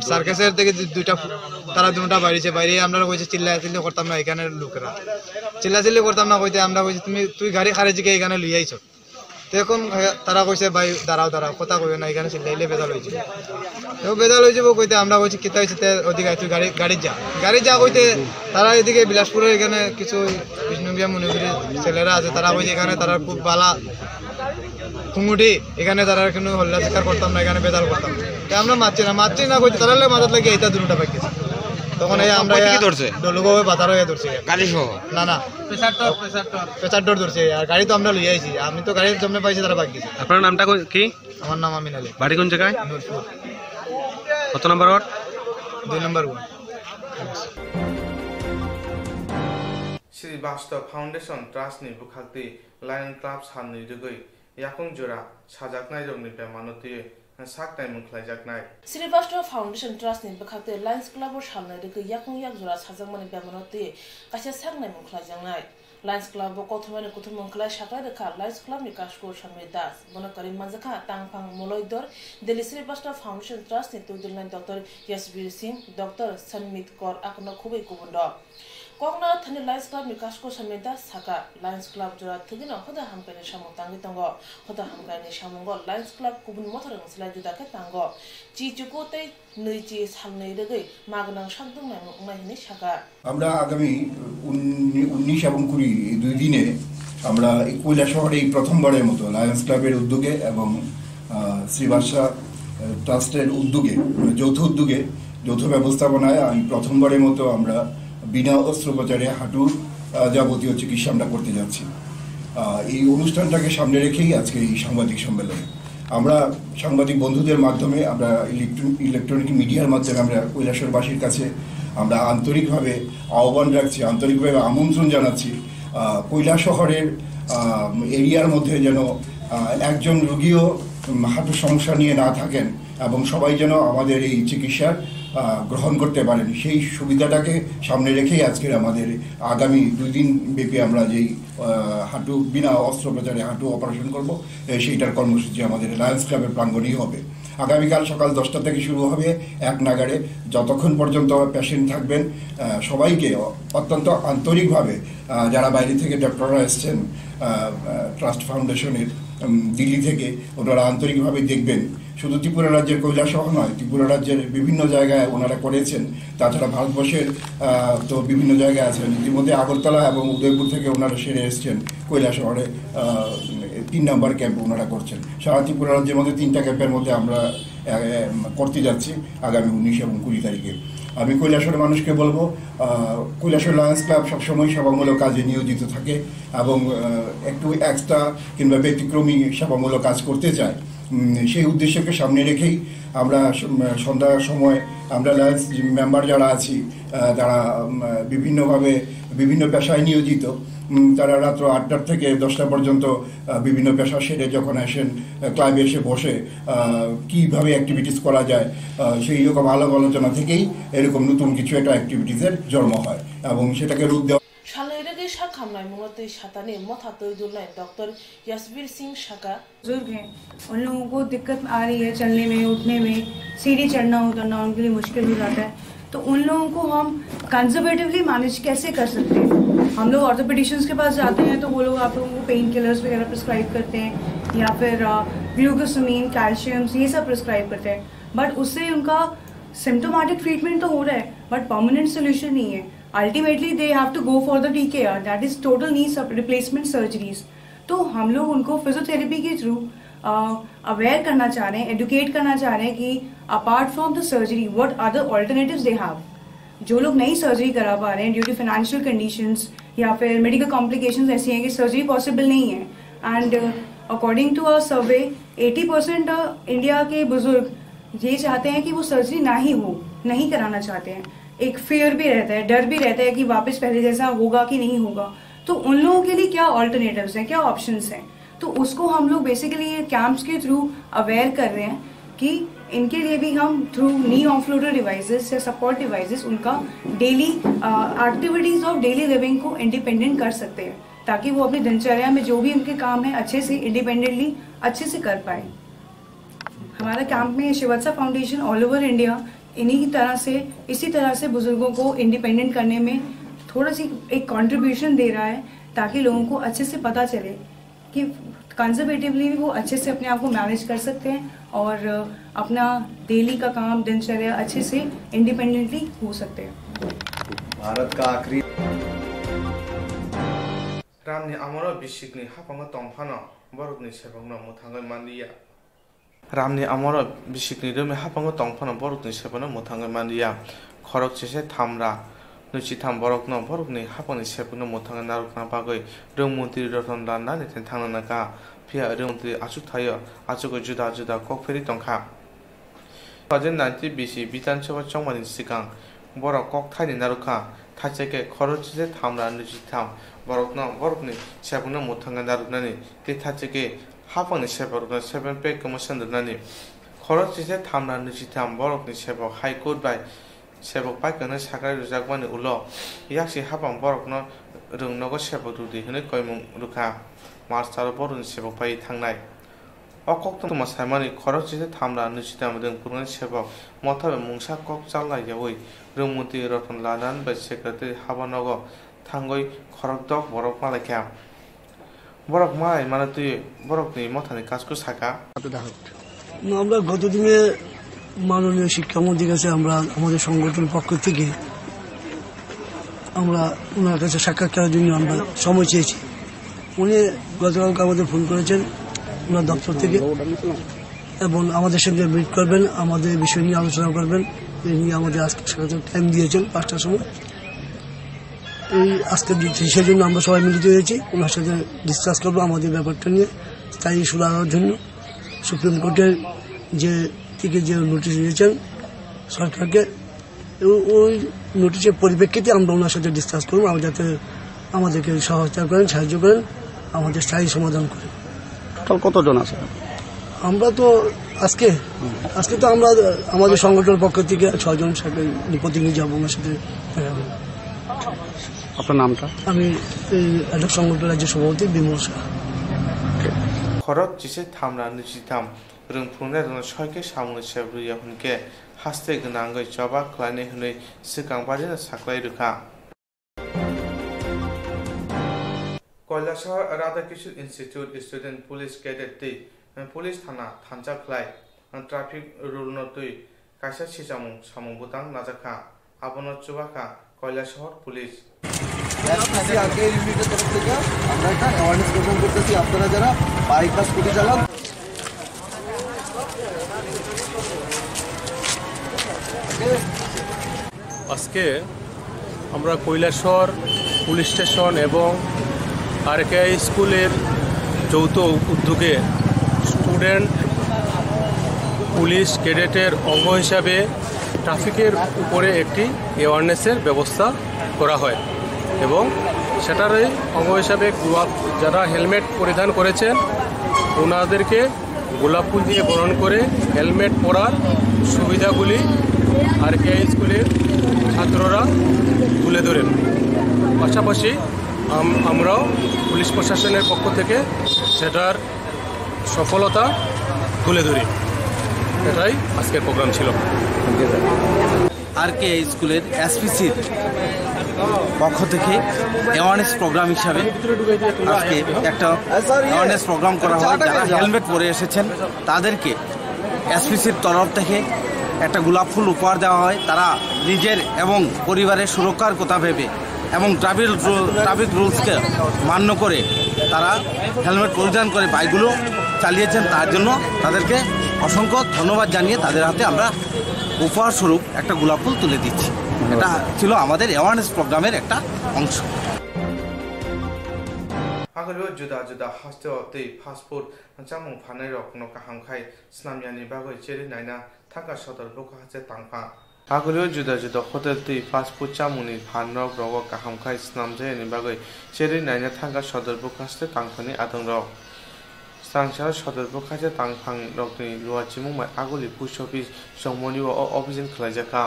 সার্কাসের থেকে 2টা বাড়িছে বাইরে আমরা কইছি চিল্লাচিল্লি করতাম না এখানে লোকেরা চিল্লাচিল্লি করতাম না কইতে আমরা কইছি তুই গাড়ি খারেজিকে এখানে লিয়ে আইছ তখন তারা কইছে ভাই দাঁড়াও কথা কইবে না এখানে চিল্লাইলে বেজাল হয়ে যাবো কইতে আমরা কইছি কিতা হয়েছে ওদিকে তুই গাড়ি যা কইতে তারা এদিকে বিলাসপুরের এখানে কিছু বিষ্ণুবিয়া মনিপুরি ছেলেরা আছে তারা কইছে এখানে তারা খুব বালা কুমুটি এখানে তারা কোনো হল্লা শিকার করতাম না এখানে বেজাল করতাম আমরা মারছি না কইতে তারা মাথার লাগে এইটা 2টা পাইছে তখন এই আমরা ডলুগোবে বাতার হয়ে ধরছি গাড়ি সহ না পেছার ডোর ধরছে আর গাড়ি তো আমরা লিয়ে আইছি আমি তো গাড়ির জন্য পাইছি তারা বাকি আপনার নামটা কি আমার নাম আমিন আলী বাড়ি কোন জায়গায় নূরপুর কত নম্বর ওয়ার্ড 2 নম্বর ওয়ার্ড শ্রী বাস্তব ফাউন্ডেশন ট্রাস্টनि बुखाक्ति लायन क्लाब साननि दुगै याखं जरा साजाकनाय रंनि बेमानति साकनाय मुखलायजाकनाय श्री बास्तव फाउंडेशन ट्रास्टनि बुखाक्ति लायन्स क्लाब साननाय दुगै याखं जरा साजाकमानि बेमानति कासे साकनाय मुखलायजाकनाय लायन्स क्लाब कोक्टमानि कुथुमंखलाय साकलाय रेखा लायन्स क्लाबनि काशको सनमै दास बनकारि मानजाखा तांफां मलयदर दिल्ली श्री बास्तव फाउंडेशन ट्रास्टनि तुदुलनाय डॉक्टर यशबीर सिंह डॉक्टर सनमित कौर आकनो खुबै गुबुन Kokna thani Lions Club ni kasko sameda saka Lions Club jora thugina hoda hamkani samu tangi tango hoda hamkani samungo Lions Club kubun motorang sila juda ke tango chi chuko tai nui chi salnei regai magnang shakdung nai ungai ni saka আমরা আগামী 19 এবং 20 এই 2 দিনে আমরা কৈলাস শহরে এই প্রথমবারের মতো লায়ন্স ক্লাবের উদ্যোগে এবং শ্রীবাসা ট্রাস্টের উদ্যোগে যৌথ উদ্যোগে যৌথ ব্যবস্থাপনায় এই প্রথমবারের মতো আমরা বিনা অস্ত্রোপচারে হাঁটু যাবতীয় চিকিৎসা আমরা করতে যাচ্ছি। এই অনুষ্ঠানটাকে সামনে রেখেই আজকে এই সাংবাদিক সম্মেলন। আমরা সাংবাদিক বন্ধুদের মাধ্যমে, আমরা ইলেকট্রনিক মিডিয়ার মাধ্যমে আমরা কৈলাসহরবাসীর কাছে আমরা আন্তরিকভাবে আহ্বান রাখছি, আন্তরিকভাবে আমন্ত্রণ জানাচ্ছি কৈলাসহরের এরিয়ার মধ্যে যেন একজন রোগীও হাঁটু সমস্যা নিয়ে না থাকেন এবং সবাই যেন আমাদের এই চিকিৎসার গ্রহণ করতে পারেন। সেই সুবিধাটাকে সামনে রেখেই আজকের আমাদের আগামী 2 দিন ব্যাপী আমরা যেই হাঁটু বিনা অস্ত্রোপচারে হাঁটু অপারেশন করব, সেইটার কর্মসূচি আমাদের লায়ন্স ক্লাবের প্রাঙ্গণেই হবে। আগামীকাল সকাল 10টা থেকে শুরু হবে 1 নাগাড়ে। যতক্ষণ পর্যন্ত পেশেন্ট থাকবেন সবাইকে অত্যন্ত আন্তরিকভাবে, যারা বাইরে থেকে ডক্টররা এসছেন ট্রাস্ট ফাউন্ডেশনের দিল্লি থেকে, ওনারা আন্তরিকভাবে দেখবেন। শুধু ত্রিপুরা রাজ্যের কৈলাসহর নয়, ত্রিপুরা রাজ্যের বিভিন্ন জায়গায় ওনারা করেছেন। তাছাড়া ভারতবর্ষের তো বিভিন্ন জায়গায় আছেন। ইতিমধ্যে আগরতলা এবং উদয়পুর থেকে ওনারা সেরে এসছেন। কৈলাসহরে 3 নম্বর ক্যাম্প ওনারা করছেন। সারা ত্রিপুরা রাজ্যের মধ্যে 3টা ক্যাম্পের মধ্যে আমরা করতে যাচ্ছি আগামী 19 এবং 20 তারিখে। আমি কৈলাসহরের মানুষকে বলবো, কৈলাসহর লায়ন্স ক্লাব সবসময় সেবামূলক কাজে নিয়োজিত থাকে এবং একটু এক্সট্রা কিংবা ব্যতিক্রমী সেবামূলক কাজ করতে চায়। সেই উদ্দেশ্যকে সামনে রেখেই আমরা সন্ধ্যার সময় আমরা লায়ন্স মেম্বার যারা আছি, তারা বিভিন্নভাবে বিভিন্ন পেশায় নিয়োজিত, তারা রাত্র 8টা থেকে 10টা পর্যন্ত বিভিন্ন পেশা সেরে যখন আসেন ক্লাবে এসে বসে কীভাবে অ্যাক্টিভিটিস করা যায়, সেই রকম আলাপ আলোচনা থেকেই এরকম নতুন কিছু একটা অ্যাক্টিভিটিসের জন্ম হয় এবং সেটাকে রূপ দেওয়া। शालेरे शाख हमनाय मुंगते शाताने मथा तोयदुलनाय डॉक्टर यशवीर सिंह शाका बुजुर्ग हैं, उन लोगों को दिक्कत आ रही है चलने में, उठने में, सीढ़ी चढ़ना उतरना उनके लिए मुश्किल हो जाता है। तो उन लोगों को हम कंजर्वेटिवली मैनेज कैसे कर सकते हैं? हम लोग ऑर्थोपेडिशियंस के पास जाते हैं तो वो लोग आप लोगों को पेन किलर्स वगैरह प्रिस्क्राइब करते हैं या फिर ग्लूकोसामीन, कैल्शियम्स, ये सब प्रिस्क्राइब करते हैं। बट उससे उनका सिम्टोमेटिक ट्रीटमेंट तो हो रहा है बट परमानेंट सोल्यूशन नहीं है। Ultimately they have to go for the TKR, that is total knee replacement surgeries. तो हम लोग उनको फिजियोथेरेपी के थ्रू अवेयर करना चाह रहे हैं, एडुकेट करना चाह रहे हैं कि apart from the surgery what other alternatives they have. जो लोग नई सर्जरी करा पा रहे हैं ड्यू टू फाइनेंशियल कंडीशंस या फिर मेडिकल कॉम्प्लिकेशंस ऐसी हैं कि सर्जरी पॉसिबल नहीं है, and according to a survey 80% India के बुजुर्ग ये चाहते हैं कि वो सर्जरी ना ही हो, नहीं कराना चाहते हैं। एक फियर भी रहता है, डर भी रहता है कि वापस पहले जैसा होगा कि नहीं होगा। तो उन लोगों के लिए क्या ऑल्टरनेटिव्स हैं, क्या ऑप्शंस हैं, तो उसको हम लोग बेसिकली ये कैंप्स के थ्रू अवेयर कर रहे हैं कि इनके लिए भी हम थ्रू नी ऑफलोडर डिवाइसेस या सपोर्ट डिवाइसेस उनका daily activities of daily living को इंडिपेंडेंट कर सकते हैं, ताकि वो अपनी दिनचर्या में जो भी उनके काम है अच्छे से इंडिपेंडेंटली अच्छे से कर पाए। हमारा कैंप में शिवत्सा फाउंडेशन ऑल ओवर इंडिया इसी तरह से बुजुर्गों को इंडिपेंडेंट करने में थोड़ा सी एक कंट्रीब्यूशन दे रहा है, ताकि लोगों को अच्छे से पता चले कि कंजर्वेटिवली भी वो अच्छे से अपने आप को मैनेज कर सकते हैं और अपना डेली का काम दिनचर्या अच्छे से इंडिपेंडेंटली हो सकते हैं। भारत का आखिरी रामनि आमरो बिसिकनि हाफांगा तंफानो बरकनि सेबंगनो मुथांगै मानदिया रामनि आमरो बिसिकनि रोमे हाफांगा तंफानो बरकनि सेबनो मुथांगै मानदिया खरक सेसे थामरा नुचिथाम बरकनो बरकनि हाफांनि सेबनो मुथांगै नारुकना बागै रोंमन्त्रि रतन लाना निथेन थांनानाका फिया रोंमन्त्रि आचुक थायो आचुक जुदा जुदा ककफेरि तंखा 2019 बिसि बिधानसभा चंमानि सिगां बरक कक थाइनि नारुका थाइसेके खरक सेसे थामरा नुचिथाम बरकनो बरकनि सेबनो मुथांगै नारुकनानि ते थाइसेके हाफांनि सेबरकनो 7 पेक कमसनदनानि खरक सेसे थामरा नुचिथाम बरकनि सेबक हाइकोर्ट बाय सेबक पाइकनो सागाय रुजाकबानि उलो याक्सि हाफां बरकनो रोंनगो सेबक रुदि होनो कयमुं रुखा मार्चार बरकनि सेबक पाइ थांनाय अकक्तमा साइमानि खरक सेसे थामरा नुचिथाम रोंपुरनि सेबक मथाबे मुंसा कक चालनायावै रोंमन्त्रि रतन लानान बाय सेक्रेटारि हाबानगो थांगै खरक दक बरक मालायखा বরক মাই মানে তুই বরকনি মাথানি কাজকো সাকা আমরা গতদিনে মাননীয় শিক্ষামন্ত্রীর কাছে আমরা আমাদের সংগঠনের পক্ষ থেকে আমরা ওনার কাছে সাক্ষাৎ করার জন্য আমরা সময় চেয়েছি। উনি গতকালকে আমাদের ফোন করেছেন ওনার দপ্তর থেকে এবং আমাদের সঙ্গে মিট করবেন, আমাদের বিষয় নিয়ে আলোচনা করবেন। এই নিয়ে আমাদের আজকে টাইম দিয়েছেন 5টার সময়। এই আজকে সেই জন্য আমরা সবাই মিলিত হয়েছি। ওনার সাথে ডিসকাস করবো আমাদের ব্যাপারটা নিয়ে স্থায়ী সুরাহার জন্য। সুপ্রিম কোর্টের যে নোটিশ দিয়েছেন সরকারকে, ওই নোটিশের পরিপ্রেক্ষিতে আমরা ওনার সাথে ডিসকাস করবো, যাতে আমাদেরকে সহায়তা করেন, সাহায্য করেন, আমাদের স্থায়ী সমাধান করেন। টোটাল কতজন আছে? আমরা তো আজকে তো আমরা আমাদের সংগঠনের পক্ষ থেকে 6 জন সাথে প্রতিনিধি যাবো ওনার সাথে দেখা করবো। আপনার নামটা? আমি অ্যাডক সংগঠনের রাজ্য সভাপতি বিমল শাহ। খরচ जिसे थामना निजिथाम रोंफुंनाय रंग सयके सामुनि सेब्रुया हुनके हास्ते गोनांगै जबा खालायनाय हुनै सिगांबारिनो साख्लाय रोखा Kailashahar Radhakishore institute student police cadet दै पुलिस थाना थानजाख्लाय ट्राफिक रुल नतुई कायसा सिजामु सामु बुदां नाजाखा आबनो चुबाखा কৈলাসহর पुलिस আগে ইউনিটের তরফ থেকে আমরা একটা অ্যাওয়ারনেস প্রোগ্রাম করতেছি। আপনারা যারা বাইক বা স্কুটি চালান আজকে আমরা কৈলাসহর পুলিশ স্টেশন এবং আরকে স্কুলের যৌথ উদ্যোগে স্টুডেন্ট পুলিশ ক্যাডেটের অঙ্গ হিসাবে ট্রাফিকের উপরে একটি অ্যাওয়ারনেসের ব্যবস্থা করা হয় এবং সেটারই অঙ্গ হিসাবে যারা হেলমেট পরিধান করেছেন ওনাদেরকে গোলাপ ফুল দিয়ে বরণ করে হেলমেট পরার সুবিধাগুলি আরকে স্কুলের ছাত্ররা তুলে ধরেন। পাশাপাশি আমরাও পুলিশ প্রশাসনের পক্ষ থেকে সেটার সফলতা তুলে ধরি। এটাই আজকের প্রোগ্রাম ছিল। আরকে স্কুলের এসপিসির পক্ষ থেকে অ্যাওয়ারনেস প্রোগ্রাম হিসাবে আজকে একটা অ্যাওয়ারনেস প্রোগ্রাম করা হয়। যারা হেলমেট পরে এসেছেন তাদেরকে এসপিসির তরফ থেকে একটা গোলাপ ফুল উপহার দেওয়া হয়। তারা নিজের এবং পরিবারের সুরক্ষার কথা ভেবে এবং ট্রাফিক রুলসকে মান্য করে তারা হেলমেট পরিধান করে বাইকগুলো চালিয়েছেন। তার জন্য তাদেরকে অসংখ্য ধন্যবাদ জানিয়ে তাদের হাতে আমরা উপহার স্বরূপ একটা গোলাপ ফুল তুলে দিচ্ছি। এটা ছিল আমাদের অ্যাওয়ারনেস প্রোগ্রামের একটা অংশ। आगोलो जुदा जुदा हस्टेल दै फास्टफुड जामुं फाननाय रखनो गाहामखाय स्नामियानि बागै जेरै नायना थाखा सदर बखासे तांफा आगोलो जुदा जुदा हटेल दै फास्टफुड जामुंनि फानरक रग गाहामखाय स्नामजायनि बागै जेरै नायना थाखा सदर बखासे तांफानि आदं रक स्रांसार सदर बखासे तांफां रकनि लुवाचिमुं माय आगोलि पोस्ट अफिस जंमनि अभियान खालायजाखा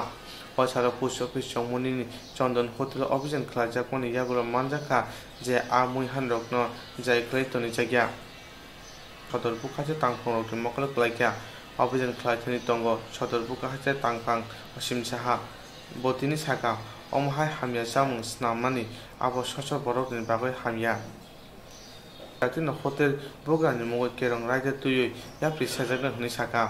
असारा पोस्ट अफिस जंमनि चंदन होटेल अभियान खालायजाखनि यागुलो मानजाखा जे आमुई हानरकन जाय क्लाइटनि जायगा सदर बुखासे तांफां रकनि मकल क्लाइका अभियान खालायथनि दंग सदर बुखासे तांफां असिम साहा बतिनि साका अमहाय हामिया जामुं स्नामनानि आबो सस बरकनि बागै हामिया जातिन होटेल बुगानि मुगै केरं रायदे तुयै याप्रि साजागन हनि साका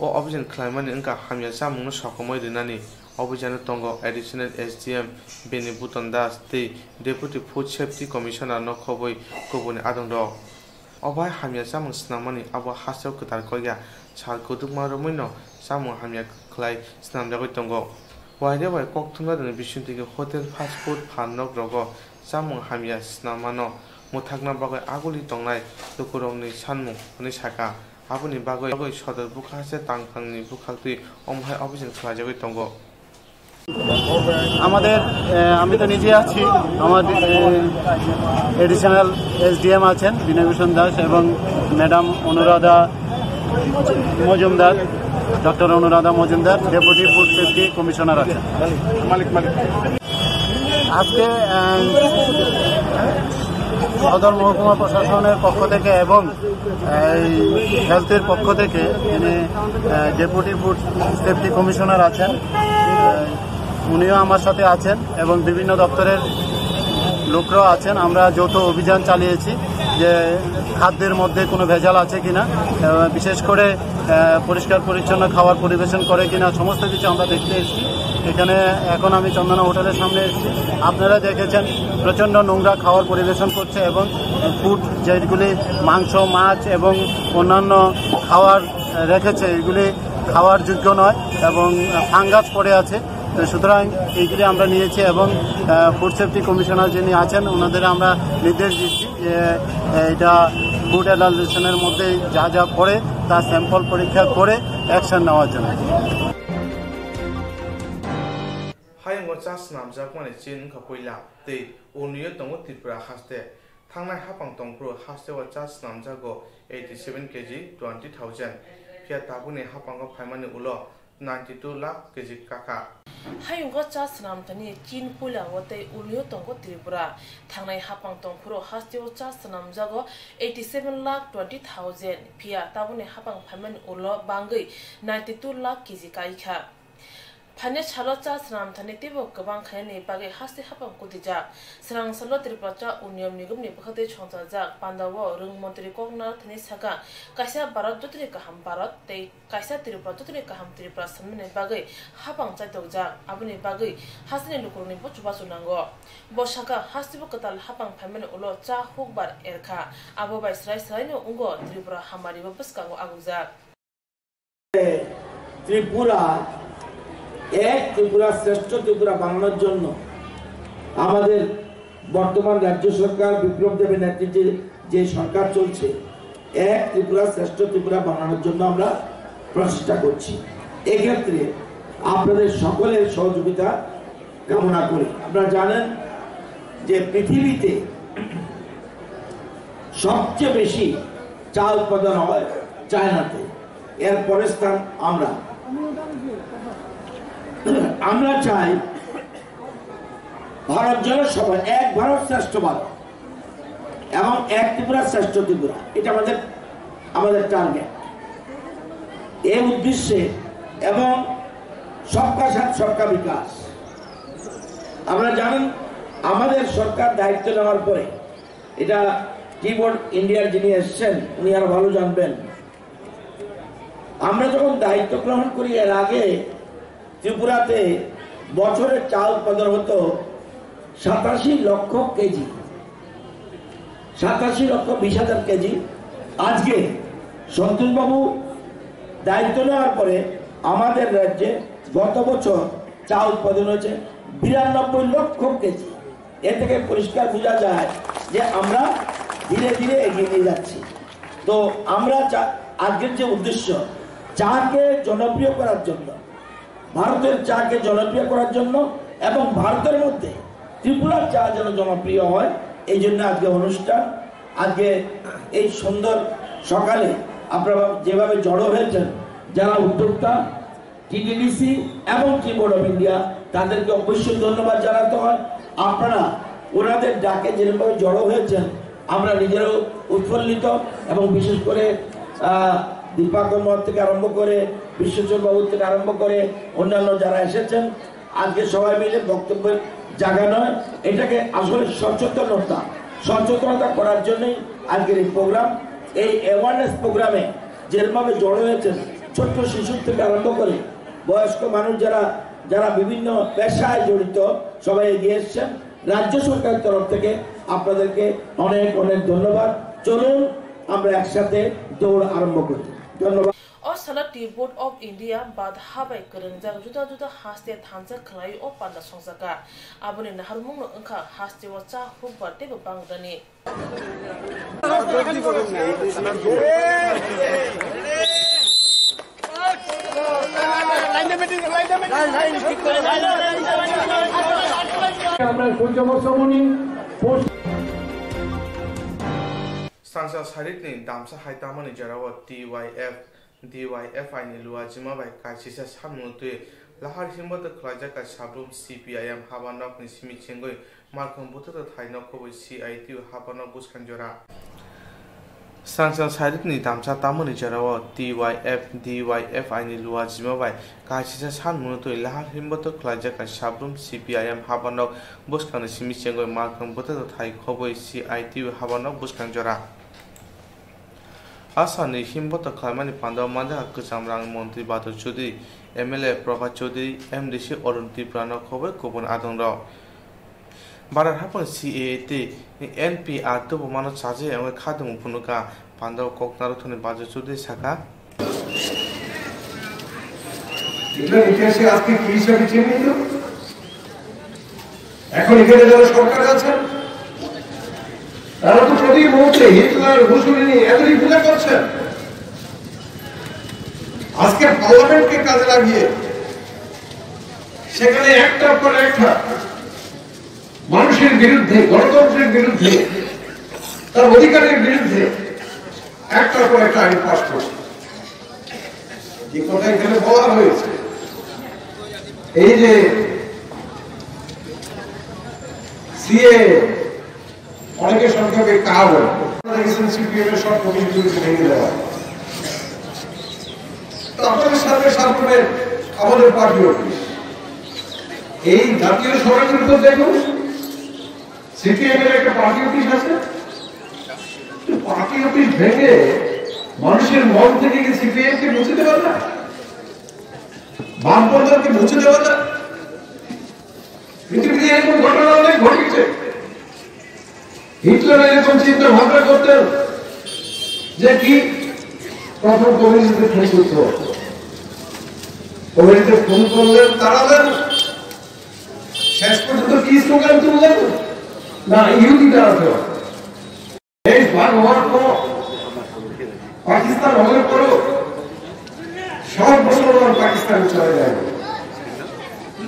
ओ अभियान खालायमानि अंका हामिया जामुंनो सकमै रिनानि अभियान दंग एडिशनल एसडीएम बेनि बुतन दास दै डेपुटी फुड सेफ्टी कमिशनार न खबै गुबुन आदं द अबाय हामिया जामुं स्नामनानि आबो हासेव खोतार गया सार गुदुमा रमैनो जामुं हामिया खलाय स्नामजागै दंग वायदे वाय कक्तुमा दनि बिसुन्तिगे होटेल फास्ट फुड फाननक रग जामुं हामिया स्नामानो मुथागना बागै आगुलि दंनाय दुकुरंनि सानमुं हनि साका आबुनि बागै सदर बुखासे तांफांनि बुखाक्ति अमहाय अभियान खालायजागै दंग আমাদের আমি তো নিজে আছি, আমাদের এডিশনাল এসডিএম আছেন বিনয়ভূষণ দাস এবং madam Anuradha Majumdar, doctor Anuradha Majumdar, deputy food safety commissioner আছেন। আজকে সদর মহকুমা প্রশাসনের পক্ষ থেকে এবং হেলথের পক্ষ থেকে যিনি ডেপুটি ফুড সেফটি কমিশনার আছেন উনিও আমার সাথে আছেন এবং বিভিন্ন দপ্তরের লোকরাও আছেন। আমরা যৌথ অভিযান চালিয়েছি যে খাদ্যের মধ্যে কোনো ভেজাল আছে কিনা, বিশেষ করে পরিষ্কার পরিচ্ছন্ন খাবার পরিবেশন করে কিনা, সমস্ত কিছু আমরা দেখতে এসেছি। এখানে এখন আমি চন্দনা হোটেলের সামনে এসেছি, আপনারা দেখেছেন প্রচণ্ড নোংরা খাবার পরিবেশন করছে এবং ফুড যেগুলি মাংস, মাছ এবং অন্যান্য খাবার রেখেছে এগুলি খাওয়ার যোগ্য নয় এবং ফাঙ্গাস পড়ে আছে। তো সুতরাং এইগুলি আমরা নিয়েছি এবং ফুড সেফটি কমিশনার যিনি আছেন ওনাদের আমরা নির্দেশ দিচ্ছি যে এটা ফুড অ্যালার্জেশনের মধ্যে যা যা পড়ে তার স্যাম্পল পরীক্ষা করে অ্যাকশন নেওয়ার জন্য হাইঙ্গো চাষ নামজাক মানে চিন খাপইলা তে উনিয় দङ त्रिपुरा हास्ते थांनाय हापां दंप्रो हास्तेवा चाष नामजागो 87 केजि 20,000 फिया ताबुनि हापांगो फाइमानि उलो 92 लाख केजि काका हायुंगा चाष नामथानि चिन पुला वते उनियो दङ त्रिपुरा थांनाय हापां दंप्रो हास्तेवा चाष नामजागो 87 लाख 20,000 फिया ताबुनि हापां फाइमानि उलो बांगै 92 लाख केजि काइखा फाने छालो चा स्नाम थाने तेबो गोबां खायनि बागै हास्ते हापां कुदिजा स्रां सलो त्रिपुरा उनियम निगमनि बखते छंजा जा पान्दावो रंग मन्त्रि कोकनाथ थाने सागा कायसा भारत दुतरि गाहाम भारत ते कायसा त्रिपुरा दुतरि गाहाम त्रिपुरा सामने बागै हापां चाइतौ जा आबुनि बागै हास्ते लुकुरनि बचुबा सुनांगो बसागा हास्तेबो कताल हापां फाइमानि उलो चा हुकबार एरखा आबो बाय स्राय स्रायनो उंगो त्रिपुरा हामारिबो बसकांगो आगुजा त्रिपुरा एक त्रिपुरा श्रेष्ठ त्रिपुरा बांगलार जन्य आमादेर बर्तमान राज्य सरकार विप्लव देवेर नेतृत्वे जे सरकार चलছে एक त्रिपुरा श्रेष्ठ त्रिपुरा बांगलार जन्य आमरा प्रचेष्टा करছি এই ক্ষেত্রে আপনাদের সকলের সহযোগিতা কামনা করি আপনারা জানেন যে পৃথিবীতে সবচেয়ে বেশি চা উৎপাদন হয় চায়নাতে এর পরের স্থান আমরা চাই ভারত যেন সবাই এক ভারত শ্রেষ্ঠ ভারত এবং এক ত্রিপুরা শ্রেষ্ঠ ত্রিপুরা এটা আমাদের টার্গেট এই উদ্দেশ্যে এবং সবকা সাথ সবকা বিকাশ আপনারা জানেন আমাদের সরকার দায়িত্ব নেওয়ার পরে এটা কিবোর্ড ইন্ডিয়ার যিনি এসেছেন উনি আরো ভালো জানবেন আমরা যখন দায়িত্ব গ্রহণ করি এর আগে त्रिपुराते बछरे चा उत्पादन हतो 87 लक्ष केजी 87 लक्ष 20,000 केजी आज के संतोष बाबू दायित्व नेওয়ার পরে আমাদের রাজ্যে গত বছর চা উৎপাদন হয়েছে 92 লক্ষ কেজি এর থেকে পরিষ্কার বোঝা যায় যে আমরা ধীরে ধীরে এগিয়ে নিয়ে যাচ্ছি তো আমরা আজকের যে উদ্দেশ্য চাকে জনপ্রিয় করার জন্য ভারতের চাকে জনপ্রিয় করার জন্য এবং ভারতের মধ্যে ত্রিপুরার চা যেন জনপ্রিয় হয় এই জন্য আজকে অনুষ্ঠান আজকে এই সুন্দর সকালে আপনারা যেভাবে জড়ো হয়েছেন যারা উদ্যোক্তা টিটিডিসি এবং কিবোর্ড অফ ইন্ডিয়া তাদেরকে অবশ্যই ধন্যবাদ জানাতে হয় আপনারা ওনাদের ডাকে যেভাবে জড়ো হয়েছেন আমরা নিজেরাও উৎফুল্লিত এবং বিশেষ করে দীপাকর মহল থেকে আরম্ভ করে বিশ্বচর বাবু থেকে আরম্ভ করে অন্যান্য যারা এসেছেন আজকে সবাই মিলে বক্তব্যের জায়গা নয় এটাকে আসলে সচেতনতা করার জন্যই আজকের এই প্রোগ্রাম এই অ্যাওয়ারনেস প্রোগ্রামে যেভাবে জড়ো হয়েছেন ছোট্ট শিশু থেকে আরম্ভ করে বয়স্ক মানুষ যারা বিভিন্ন পেশায় জড়িত সবাই এগিয়ে এসেছেন রাজ্য সরকারের তরফ থেকে আপনাদেরকে অনেক অনেক ধন্যবাদ চলুন আমরা একসাথে দৌড় আরম্ভ করি ধন্যবাদ और सलाटी बोर्ड ऑफ इंडिया बाद हाबाय करंजा जुदा जुदा हास्ते थांजा खलाई ओ पांदा संजाका आबने नहरमुंग अंखा हास्ते वचा हुक बाटे बांगदानी আমরা পঞ্চমসমনি सांसद सारितनि दामसा हाइतामनि जराव DYF नि लुवाजिमा बाय कासिसा सामुतुय लाहार हिमबत खलाजाका साब्रुम CPIM हाबानकनि सिमिचेंगय मार्कम बुतत थाइनकबो CITU हाबानक बुसखानजरा सांसद सारितनि दामसा तामनि जराव DYF नि लुवाजिमा बाय कासिसा सामुतुय लाहार हिमबत खलाजाका साब्रुम CPIM हाबानक बुसखाननि सिमिचेंगय मार्कम बुतत थाइखबो CITU हाबानक बुसखानजरा आसामनि हिमबत खामानि पान्दाव मानदा गोजामरां मन्त्री बादल चौधरी MLA प्रभात चौधरी MDC अरुण त्रिपुरानो खबर गुबुन आदंराव भारत हापन CAAT NPR तो मानो साजे एवं खादम फुनुका पान्दाव कोकनारो थने बादल चौधरी साका এগুলোর ইতিহাসে আজকে কি হিসাবে চিহ্নিত। এখন এখানে যারা সরকার আছেন তারা তো প্রতি মুহূর্তে হিটলার মুসলিনি এতই পূজা করছেন। আজকে পার্লামেন্টকে কাজে লাগিয়ে সেখানে একটার পর একটা মানুষের বিরুদ্ধে, গণতন্ত্রের বিরুদ্ধে, তার অধিকারের বিরুদ্ধে একটার পর একটা আইন পাস করছে। যে কথা এখানে বলা হয়েছে, এই যে সিএ অনেকের সংখ্যাকে কাজ সিপিএম এর সব কমিটিগুলোকে ভেঙে দেওয়া। তো আপনাদের সামনে সামনে আমাদের পার্টি অফিস, এই জাতীয় সড়কের উপর দেখুন সিপিএম এর একটা পার্টি অফিস আছে। পার্টি অফিস ভেঙে মানুষের মন থেকে কি সিপিএম কে মুছে দেওয়া না, বামপন্থাকে মুছে দেওয়া না? পৃথিবীতে এরকম ঘটনা অনেক ঘটেছে। হিটলার এরকম চিন্তা ভাবনা করতেন যে কি প্রথম কমিউনিস্টদের খুন করতে হবে, কমিউনিস্টদের খুন করলেন, তাড়ালেন, শেষ পর্যন্ত কি স্লোগান তুললেন না ইহুদি তাড়াতে হবে। দেশ ভাগ হওয়ার পর, পাকিস্তান হওয়ার পরও সব মুসলমান পাকিস্তানে চলে যায়।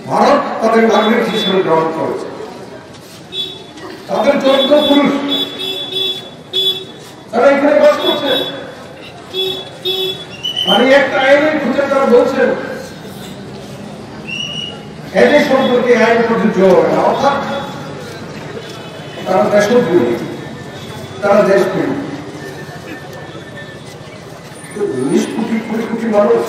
ভারত তাদের নাগরিক হিসেবে গ্রহণ করেছে। তাদের 14 পুরুষ তারা এখানে বাস করছে। আর একটা আইনের খুঁজে তারা বলছেন এদের সম্পর্কে আইন প্রযোজ্য হবে না, অর্থাৎ তারা দেশপ্রেমী, তারা দেশপ্রেমী। 19 কোটি 20 কোটি মানুষ